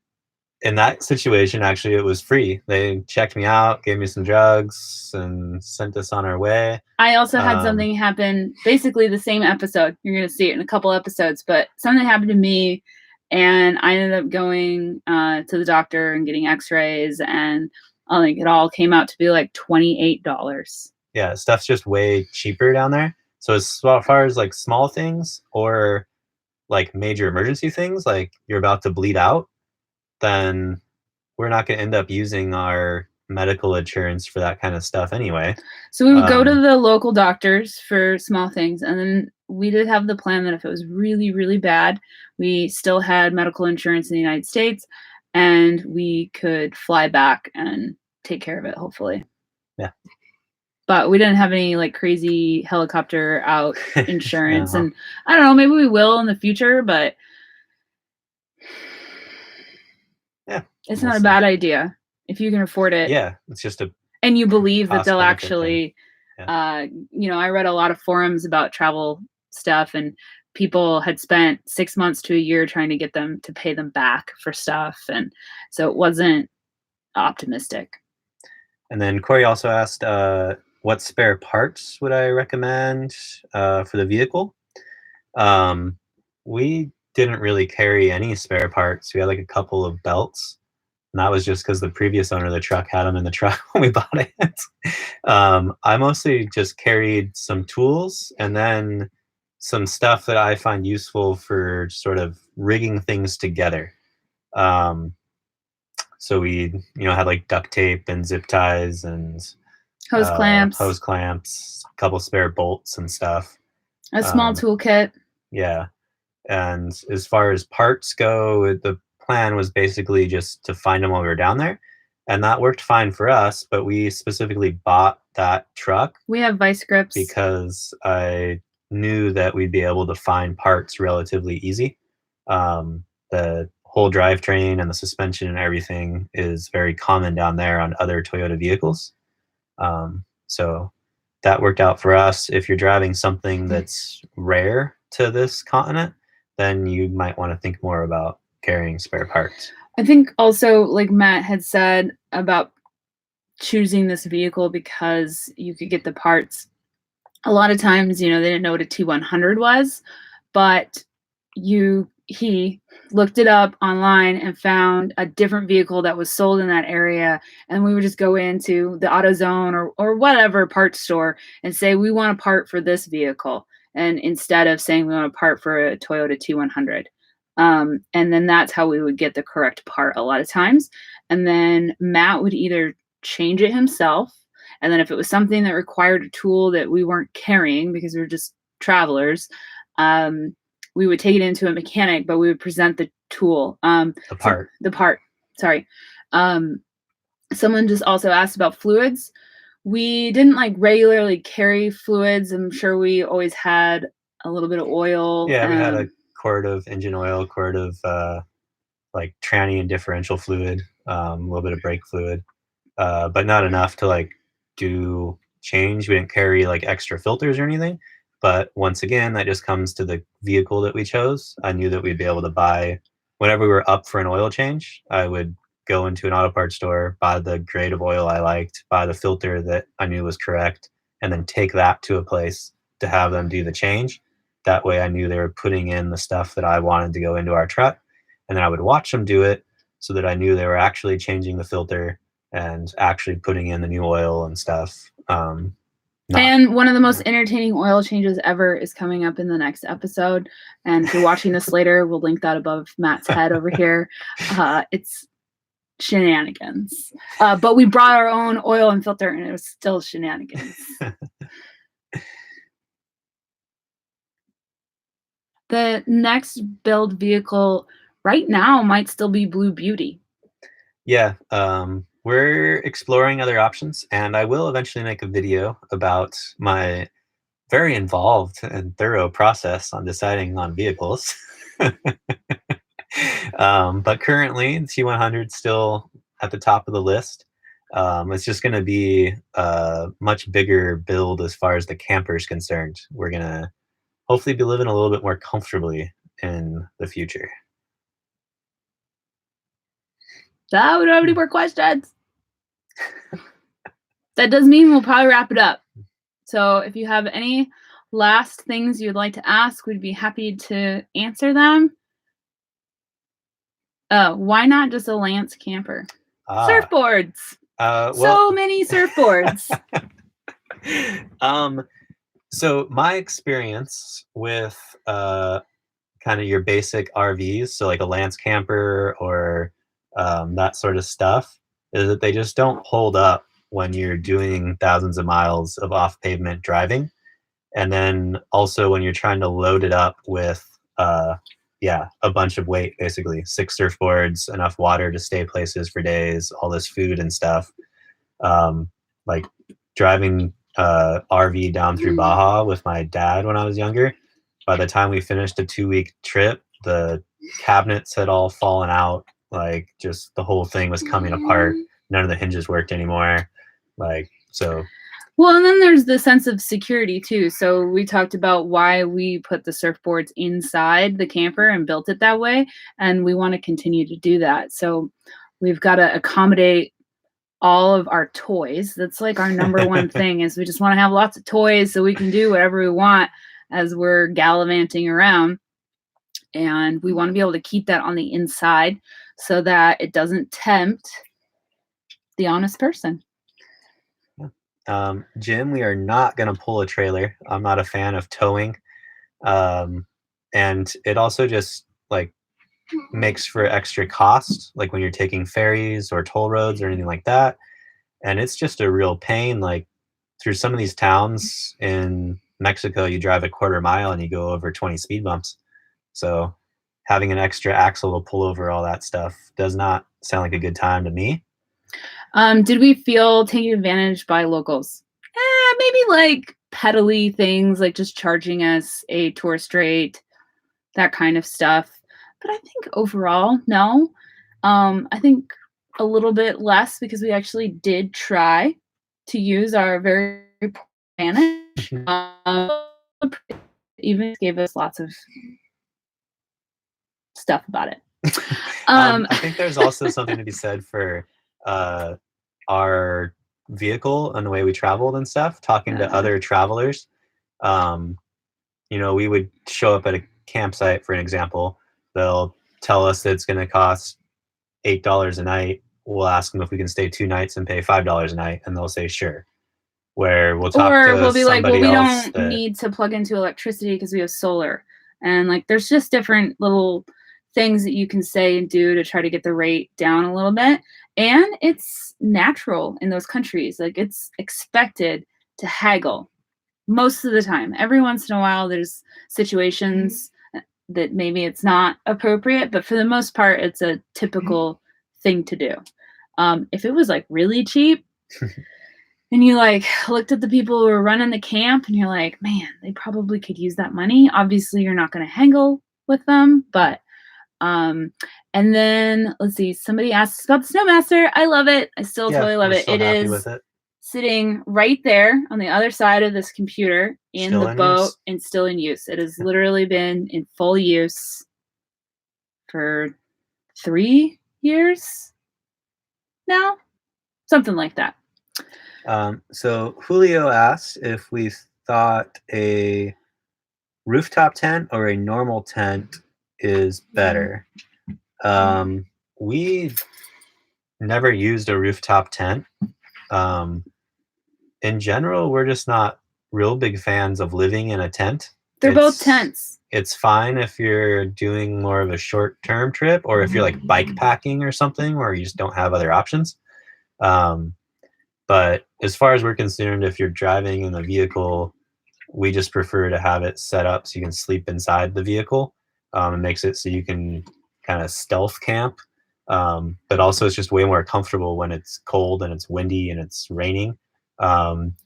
in that situation, actually, it was free. They checked me out, gave me some drugs, and sent us on our way. I also had something happen, basically the same episode. You're going to see it in a couple episodes, but something happened to me, and I ended up going to the doctor and getting x-rays, and I think it all came out to be like $28. Yeah, stuff's just way cheaper down there. So as far as like small things or like major emergency things, like you're about to bleed out, then we're not going to end up using our medical insurance for that kind of stuff anyway. So we would go to the local doctors for small things, and then we did have the plan that if it was really, really bad, we still had medical insurance in the United States, and we could fly back and take care of it, hopefully. Yeah. But we didn't have any like crazy helicopter out insurance, Uh-huh. and I don't know, maybe we will in the future, but Yeah, it's we'll not a see. bad idea if you can afford it. Yeah, it's just a And you believe that they'll cost-benefit actually, thing. I read a lot of forums about travel stuff, and people had spent 6 months to a year trying to get them to pay them back for stuff. And so it wasn't optimistic. And then Corey also asked, what spare parts would I recommend for the vehicle? We didn't really carry any spare parts. We had like a couple of belts. And that was just because the previous owner of the truck had them in the truck when we bought it. I mostly just carried some tools and then some stuff that I find useful for sort of rigging things together. So we, had like duct tape and zip ties and Hose clamps, a couple spare bolts and stuff. A small toolkit. Yeah. And as far as parts go, the plan was basically just to find them while we were down there. And that worked fine for us, but we specifically bought that truck. We have vice grips. Because I knew that we'd be able to find parts relatively easy. The whole drivetrain and the suspension and everything is very common down there on other Toyota vehicles. So that worked out for us. If you're driving something that's rare to this continent, then you might want to think more about carrying spare parts. I think also, like Matt had said about choosing this vehicle because you could get the parts. A lot of times, they didn't know what a T100 was, but he looked it up online and found a different vehicle that was sold in that area, and we would just go into the AutoZone or whatever parts store and say we want a part for this vehicle, and instead of saying we want a part for a Toyota T100. And then that's how we would get the correct part a lot of times. And then Matt would either change it himself, and then if it was something that required a tool that we weren't carrying because we were just travelers, we would take it into a mechanic, but we would present the tool. The part. Sorry. Someone just also asked about fluids. We didn't like regularly carry fluids. I'm sure we always had a little bit of oil. Yeah, we had a quart of engine oil, quart of like tranny and differential fluid, a little bit of brake fluid, but not enough to like do change. We didn't carry like extra filters or anything. But once again, that just comes to the vehicle that we chose. I knew that we'd be able to buy, whenever we were up for an oil change, I would go into an auto parts store, buy the grade of oil I liked, buy the filter that I knew was correct, and then take that to a place to have them do the change. That way I knew they were putting in the stuff that I wanted to go into our truck. And then I would watch them do it so that I knew they were actually changing the filter and actually putting in the new oil and stuff. And one of the most entertaining oil changes ever is coming up in the next episode. And if you're watching this later, we'll link that above Matt's head over here. It's shenanigans. But we brought our own oil and filter, and it was still shenanigans. The next build vehicle right now might still be Blue Beauty. Yeah. We're exploring other options, and I will eventually make a video about my very involved and thorough process on deciding on vehicles. But currently, the T100 is still at the top of the list. It's just going to be a much bigger build as far as the camper is concerned. We're going to hopefully be living a little bit more comfortably in the future. So we don't have any more questions. That does mean we'll probably wrap it up. So if you have any last things you'd like to ask, we'd be happy to answer them. Why not just a Lance camper? Surfboards. So many surfboards. So my experience with kind of your basic RVs, so like a Lance camper or that sort of stuff, is that they just don't hold up when you're doing thousands of miles of off-pavement driving. And then also when you're trying to load it up with a bunch of weight, basically 6 surfboards, enough water to stay places for days, all this food and stuff. Like driving RV down through Baja with my dad when I was younger. By the time we finished a 2-week trip, the cabinets had all fallen out. Like just the whole thing was coming apart. None of the hinges worked anymore. Well, and then there's the sense of security too. So we talked about why we put the surfboards inside the camper and built it that way. And we want to continue to do that. So we've got to accommodate all of our toys. That's like our number one thing, is we just want to have lots of toys so we can do whatever we want as we're gallivanting around. And we want to be able to keep that on the inside so that it doesn't tempt the honest person. Jim, we are not going to pull a trailer. I'm not a fan of towing. And it also just like makes for extra cost, like when you're taking ferries or toll roads or anything like that. And it's just a real pain. Like through some of these towns in Mexico, you drive a quarter mile and you go over 20 speed bumps. So having an extra axle to pull over all that stuff does not sound like a good time to me. Did we feel taken advantage by locals? Maybe like peddly things, like just charging us a tourist rate, that kind of stuff. But I think overall, no. I think a little bit less because we actually did try to use our very poor Spanish. Even gave us lots of stuff about it. I think there's also something to be said for our vehicle and the way we traveled and stuff, talking to other travelers. We would show up at a campsite, for an example. They'll tell us that it's going to cost $8 a night. We'll ask them if we can stay 2 nights and pay $5 a night, and they'll say sure. Where we'll talk to we'll be like, well, we don't that need to plug into electricity because we have solar. And like, there's just different little things that you can say and do to try to get the rate down a little bit. And it's natural in those countries. Like, it's expected to haggle most of the time. Every once in a while, there's situations that maybe it's not appropriate, but for the most part, it's a typical thing to do. If it was like really cheap and you like looked at the people who were running the camp and you're like, man, they probably could use that money. Obviously, you're not going to haggle with them, but and then let's see, somebody asked about the Snowmaster. I love it. I still totally love it. It is sitting right there on the other side of this computer in the boat and still in use. It has literally been in full use for 3 years now, something like that. So Julio asked if we thought a rooftop tent or a normal tent is better. We never used a rooftop tent. In general, we're just not real big fans of living in a tent. They're both tents. It's fine if you're doing more of a short-term trip, or if you're like bike packing or something where you just don't have other options. But as far as we're concerned, if you're driving in the vehicle, we just prefer to have it set up so you can sleep inside the vehicle. It makes it so you can kind of stealth camp. But also it's just way more comfortable when it's cold and it's windy and it's raining.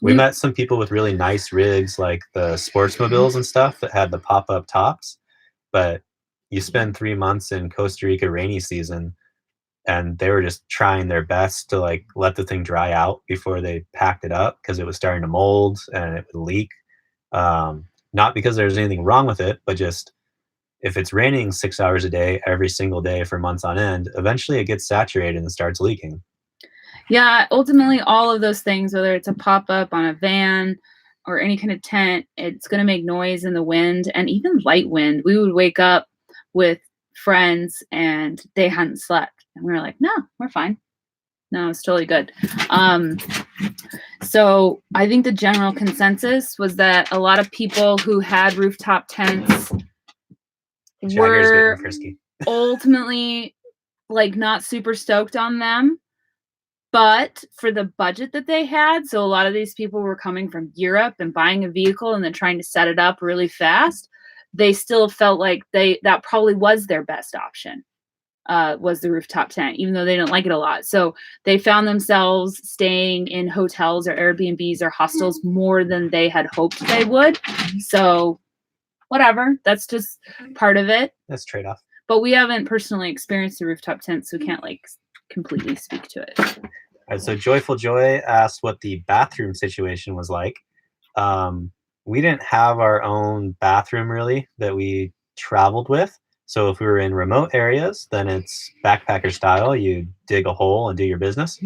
We met some people with really nice rigs, like the sportsmobiles and stuff that had the pop-up tops. But you spend 3 months in Costa Rica rainy season, and they were just trying their best to like let the thing dry out before they packed it up because it was starting to mold and it would leak. Not because there's anything wrong with it, but just if it's raining 6 hours a day every single day for months on end, eventually it gets saturated and starts leaking. Yeah, ultimately, all of those things, whether it's a pop-up on a van or any kind of tent, it's going to make noise in the wind, and even light wind. We would wake up with friends and they hadn't slept, and we were like, no, we're fine. No, it's totally good. So I think the general consensus was that a lot of people who had rooftop tents Jagger's were getting frisky. ultimately like not super stoked on them. But for the budget that they had, so a lot of these people were coming from Europe and buying a vehicle and then trying to set it up really fast. They still felt like that probably was their best option, was the rooftop tent, even though they didn't like it a lot. So they found themselves staying in hotels or Airbnbs or hostels more than they had hoped they would. So whatever, that's just part of it. That's trade-off. But we haven't personally experienced the rooftop tent, so we can't like completely speak to it. All right, so Joyful Joy asked what the bathroom situation was like. We didn't have our own bathroom really that we traveled with. So if we were in remote areas, then it's backpacker style. You dig a hole and do your business.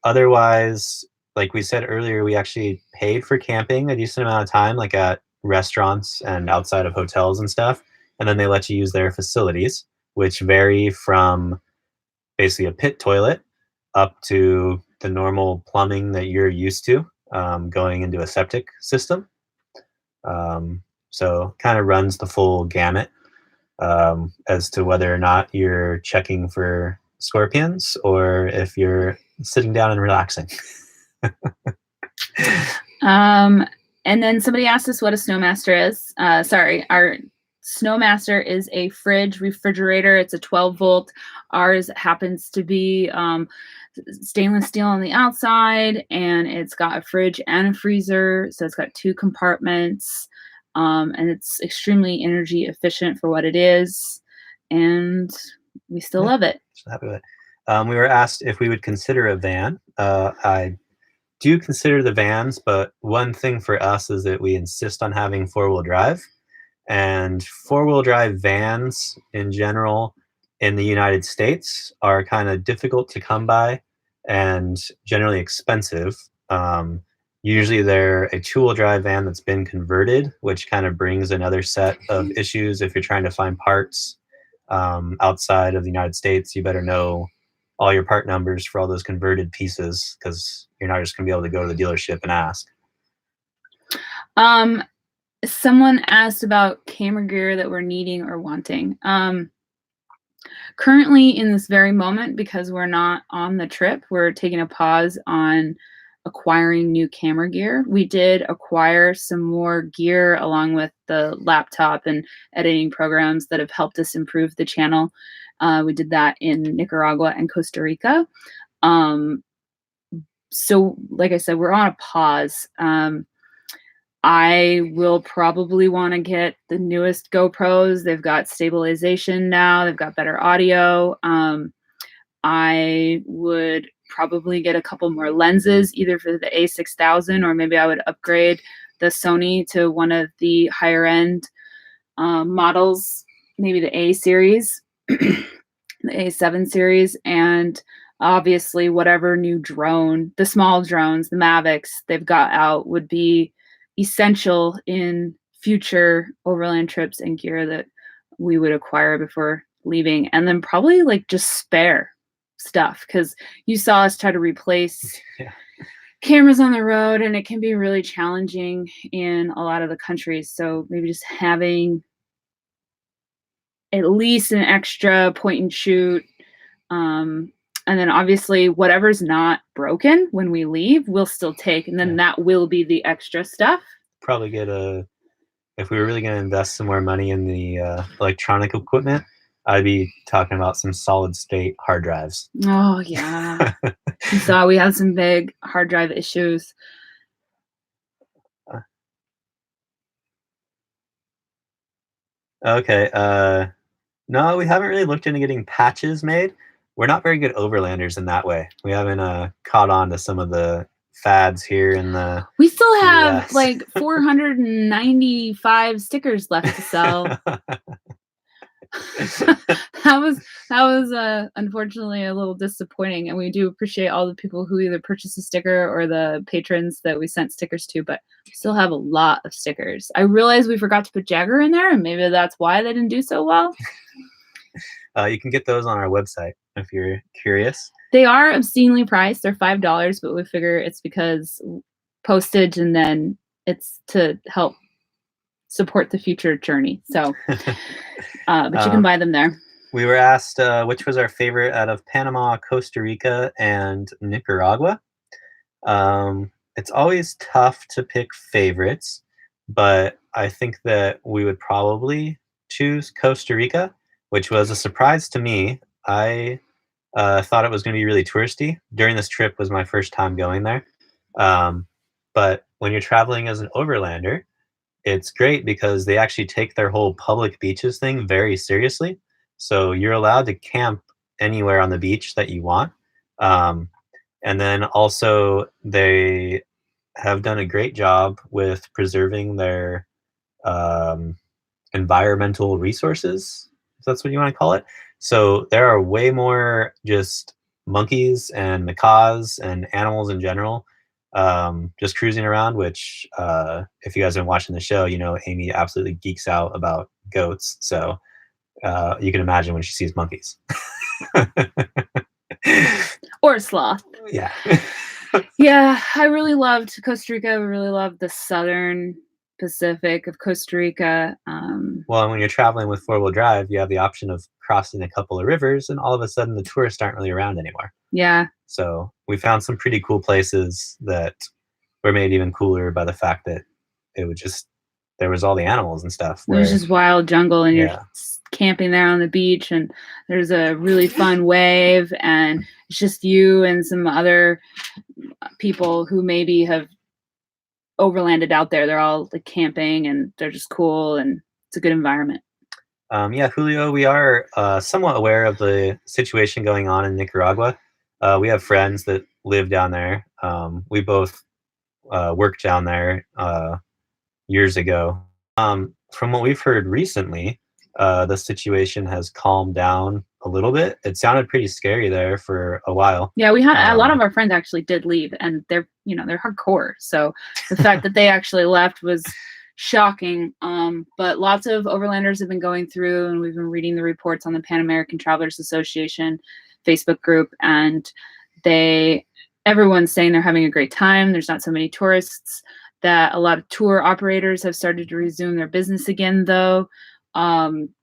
Otherwise, like we said earlier, we actually paid for camping a decent amount of time, like at restaurants and outside of hotels and stuff. And then they let you use their facilities, which vary from basically a pit toilet up to the normal plumbing that you're used to, going into a septic system. So kind of runs the full gamut as to whether or not you're checking for scorpions or if you're sitting down and relaxing. And then somebody asked us what a Snowmaster is. Our Snowmaster is a refrigerator. It's a 12-volt. Ours happens to be stainless steel on the outside, and it's got a fridge and a freezer. So it's got 2 compartments, and it's extremely energy efficient for what it is. And we still love it. So happy with it. We were asked if we would consider a van. I do consider the vans, but one thing for us is that we insist on having 4-wheel drive. And 4-wheel drive vans in general in the United States are kind of difficult to come by and generally expensive. Usually they're a 2-wheel drive van that's been converted, which kind of brings another set of issues. If you're trying to find parts outside of the United States, you better know all your part numbers for all those converted pieces, because you're not just going to be able to go to the dealership and ask. Someone asked about camera gear that we're needing or wanting. Currently, in this very moment, because we're not on the trip, we're taking a pause on acquiring new camera gear. We did acquire some more gear along with the laptop and editing programs that have helped us improve the channel. We did that in Nicaragua and Costa Rica. So, like I said, we're on a pause. I will probably want to get the newest GoPros. They've got stabilization now. They've got better audio. I would probably get a couple more lenses, either for the A6000 or maybe I would upgrade the Sony to one of the higher end models, maybe the A series, the A7 series, and obviously whatever new drone, the small drones, the Mavics they've got out would be essential in future overland trips and gear that we would acquire before leaving. And then probably like just spare stuff, because you saw us try to replace cameras on the road and it can be really challenging in a lot of the countries. So maybe just having at least an extra point and shoot, and then obviously whatever's not broken when we leave, we'll still take. And then that will be the extra stuff. Probably get if we were really going to invest some more money in the electronic equipment, I'd be talking about some solid state hard drives. Oh, yeah. You saw we had some big hard drive issues. Okay. No, we haven't really looked into getting patches made. We're not very good overlanders in that way. We haven't caught on to some of the fads here in the We still have US. like 495 stickers left to sell. that was unfortunately a little disappointing, and we do appreciate all the people who either purchased a sticker or the patrons that we sent stickers to, but we still have a lot of stickers. I realized we forgot to put Jagger in there, and maybe that's why they didn't do so well. You can get those on our website if you're curious. They are obscenely priced. They're $5, but we figure it's because postage, and then it's to help support the future journey. So, but you can buy them there. We were asked which was our favorite out of Panama, Costa Rica, and Nicaragua. It's always tough to pick favorites, but I think that we would probably choose Costa Rica, which was a surprise to me. I thought it was going to be really touristy. During this trip was my first time going there. But when you're traveling as an overlander, it's great because they actually take their whole public beaches thing very seriously. So you're allowed to camp anywhere on the beach that you want. And then also they have done a great job with preserving their environmental resources, if that's what you want to call it. So there are way more just monkeys and macaws and animals in general just cruising around, which if you guys have been watching the show, you know Amy absolutely geeks out about goats. So you can imagine when she sees monkeys. Or sloth. Yeah. Yeah, I really loved Costa Rica. I really loved the southern Pacific of Costa Rica. Well, when you're traveling with four-wheel drive, you have the option of crossing a couple of rivers, and all of a sudden the tourists aren't really around anymore. Yeah. So we found some pretty cool places that were made even cooler by the fact that it would just, there was all the animals and stuff. There's just wild jungle, and Yeah. you're camping there on the beach, and there's a really fun wave, and it's just you and some other people who maybe have overlanded out there. They're all like camping, and they're just cool, and it's a good environment. Yeah, Julio, we are somewhat aware of the situation going on in Nicaragua. We have friends that live down there. We both worked down there years ago. From what we've heard recently, the situation has calmed down a little bit. It sounded pretty scary there for a while. Yeah, we had a lot of our friends actually did leave, and they're hardcore. So the fact that they actually left was shocking. But lots of overlanders have been going through, and we've been reading the reports on the Pan American Travelers Association Facebook group, and everyone's saying they're having a great time. There's not so many tourists. That a lot of tour operators have started to resume their business again, though.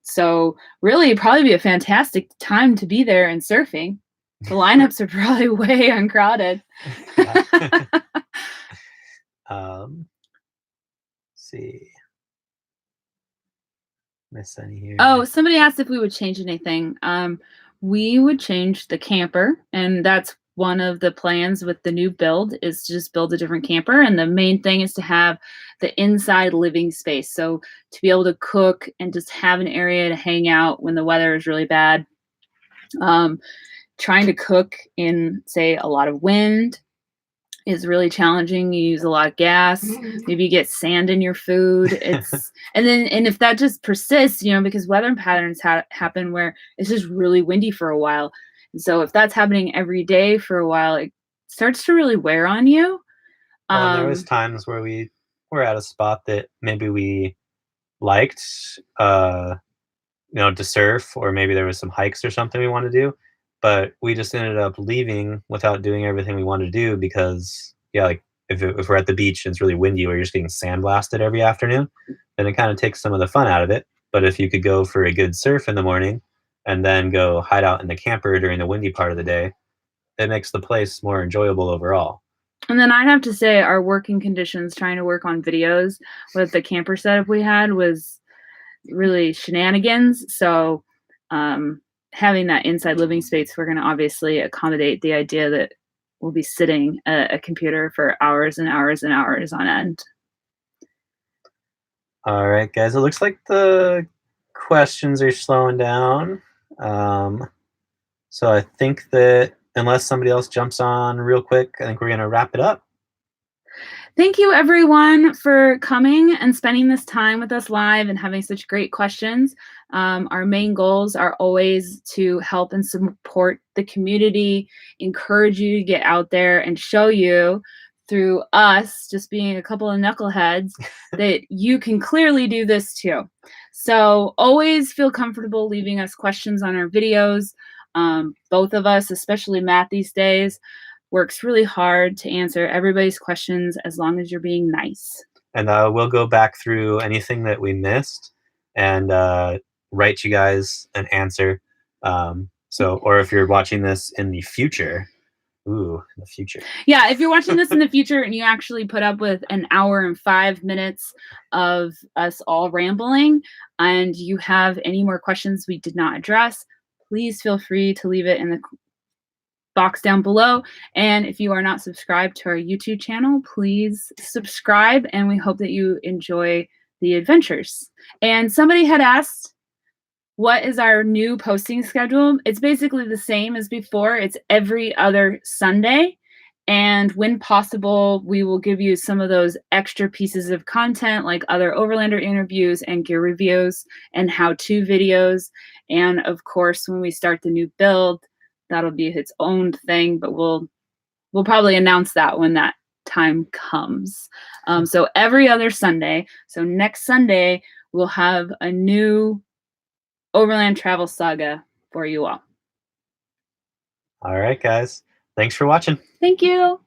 So really, it'd probably be a fantastic time to be there and surfing. The lineups are probably way uncrowded. Let's see. Miss any here? Oh, somebody asked if we would change anything. We would change the camper, and that's one of the plans with the new build is to just build a different camper. And the main thing is to have the inside living space. So to be able to cook and just have an area to hang out when the weather is really bad. Trying to cook in, say, a lot of wind is really challenging. You use a lot of gas. Maybe you get sand in your food. And if that just persists, because weather patterns happen where it's just really windy for a while. And so if that's happening every day for a while, it starts to really wear on you. Well, there was times where we were at a spot that maybe we liked, to surf, or maybe there was some hikes or something we wanted to do, but we just ended up leaving without doing everything we wanted to do because, like if we're at the beach and it's really windy or you're just getting sandblasted every afternoon, then it kind of takes some of the fun out of it. But if you could go for a good surf in the morning and then go hide out in the camper during the windy part of the day, it makes the place more enjoyable overall. And then I'd have to say our working conditions trying to work on videos with the camper setup we had was really shenanigans. So having that inside living space, we're going to obviously accommodate the idea that we'll be sitting at a computer for hours and hours and hours on end. All right, guys, it looks like the questions are slowing down. So I think that unless somebody else jumps on real quick, I think we're going to wrap it up. Thank you, everyone, for coming and spending this time with us live and having such great questions. Our main goals are always to help and support the community, encourage you to get out there and show you through us just being a couple of knuckleheads that you can clearly do this too. So always feel comfortable leaving us questions on our videos. Both of us, especially Matt these days, works really hard to answer everybody's questions as long as you're being nice. And we'll go back through anything that we missed and write you guys an answer. Or if you're watching this in the future, the future. Yeah, if you're watching this in the future and you actually put up with an hour and 5 minutes of us all rambling and you have any more questions we did not address, please feel free to leave it in the box down below. And if you are not subscribed to our YouTube channel, please subscribe, and we hope that you enjoy the adventures. And somebody had asked, what is our new posting schedule? It's basically the same as before. It's every other Sunday. And when possible, we will give you some of those extra pieces of content like other Overlander interviews and gear reviews and how-to videos. And of course, when we start the new build, that'll be its own thing, but we'll probably announce that when that time comes. So every other Sunday. So next Sunday, we'll have a new Overland travel saga for you all. All right, guys. Thanks for watching. Thank you.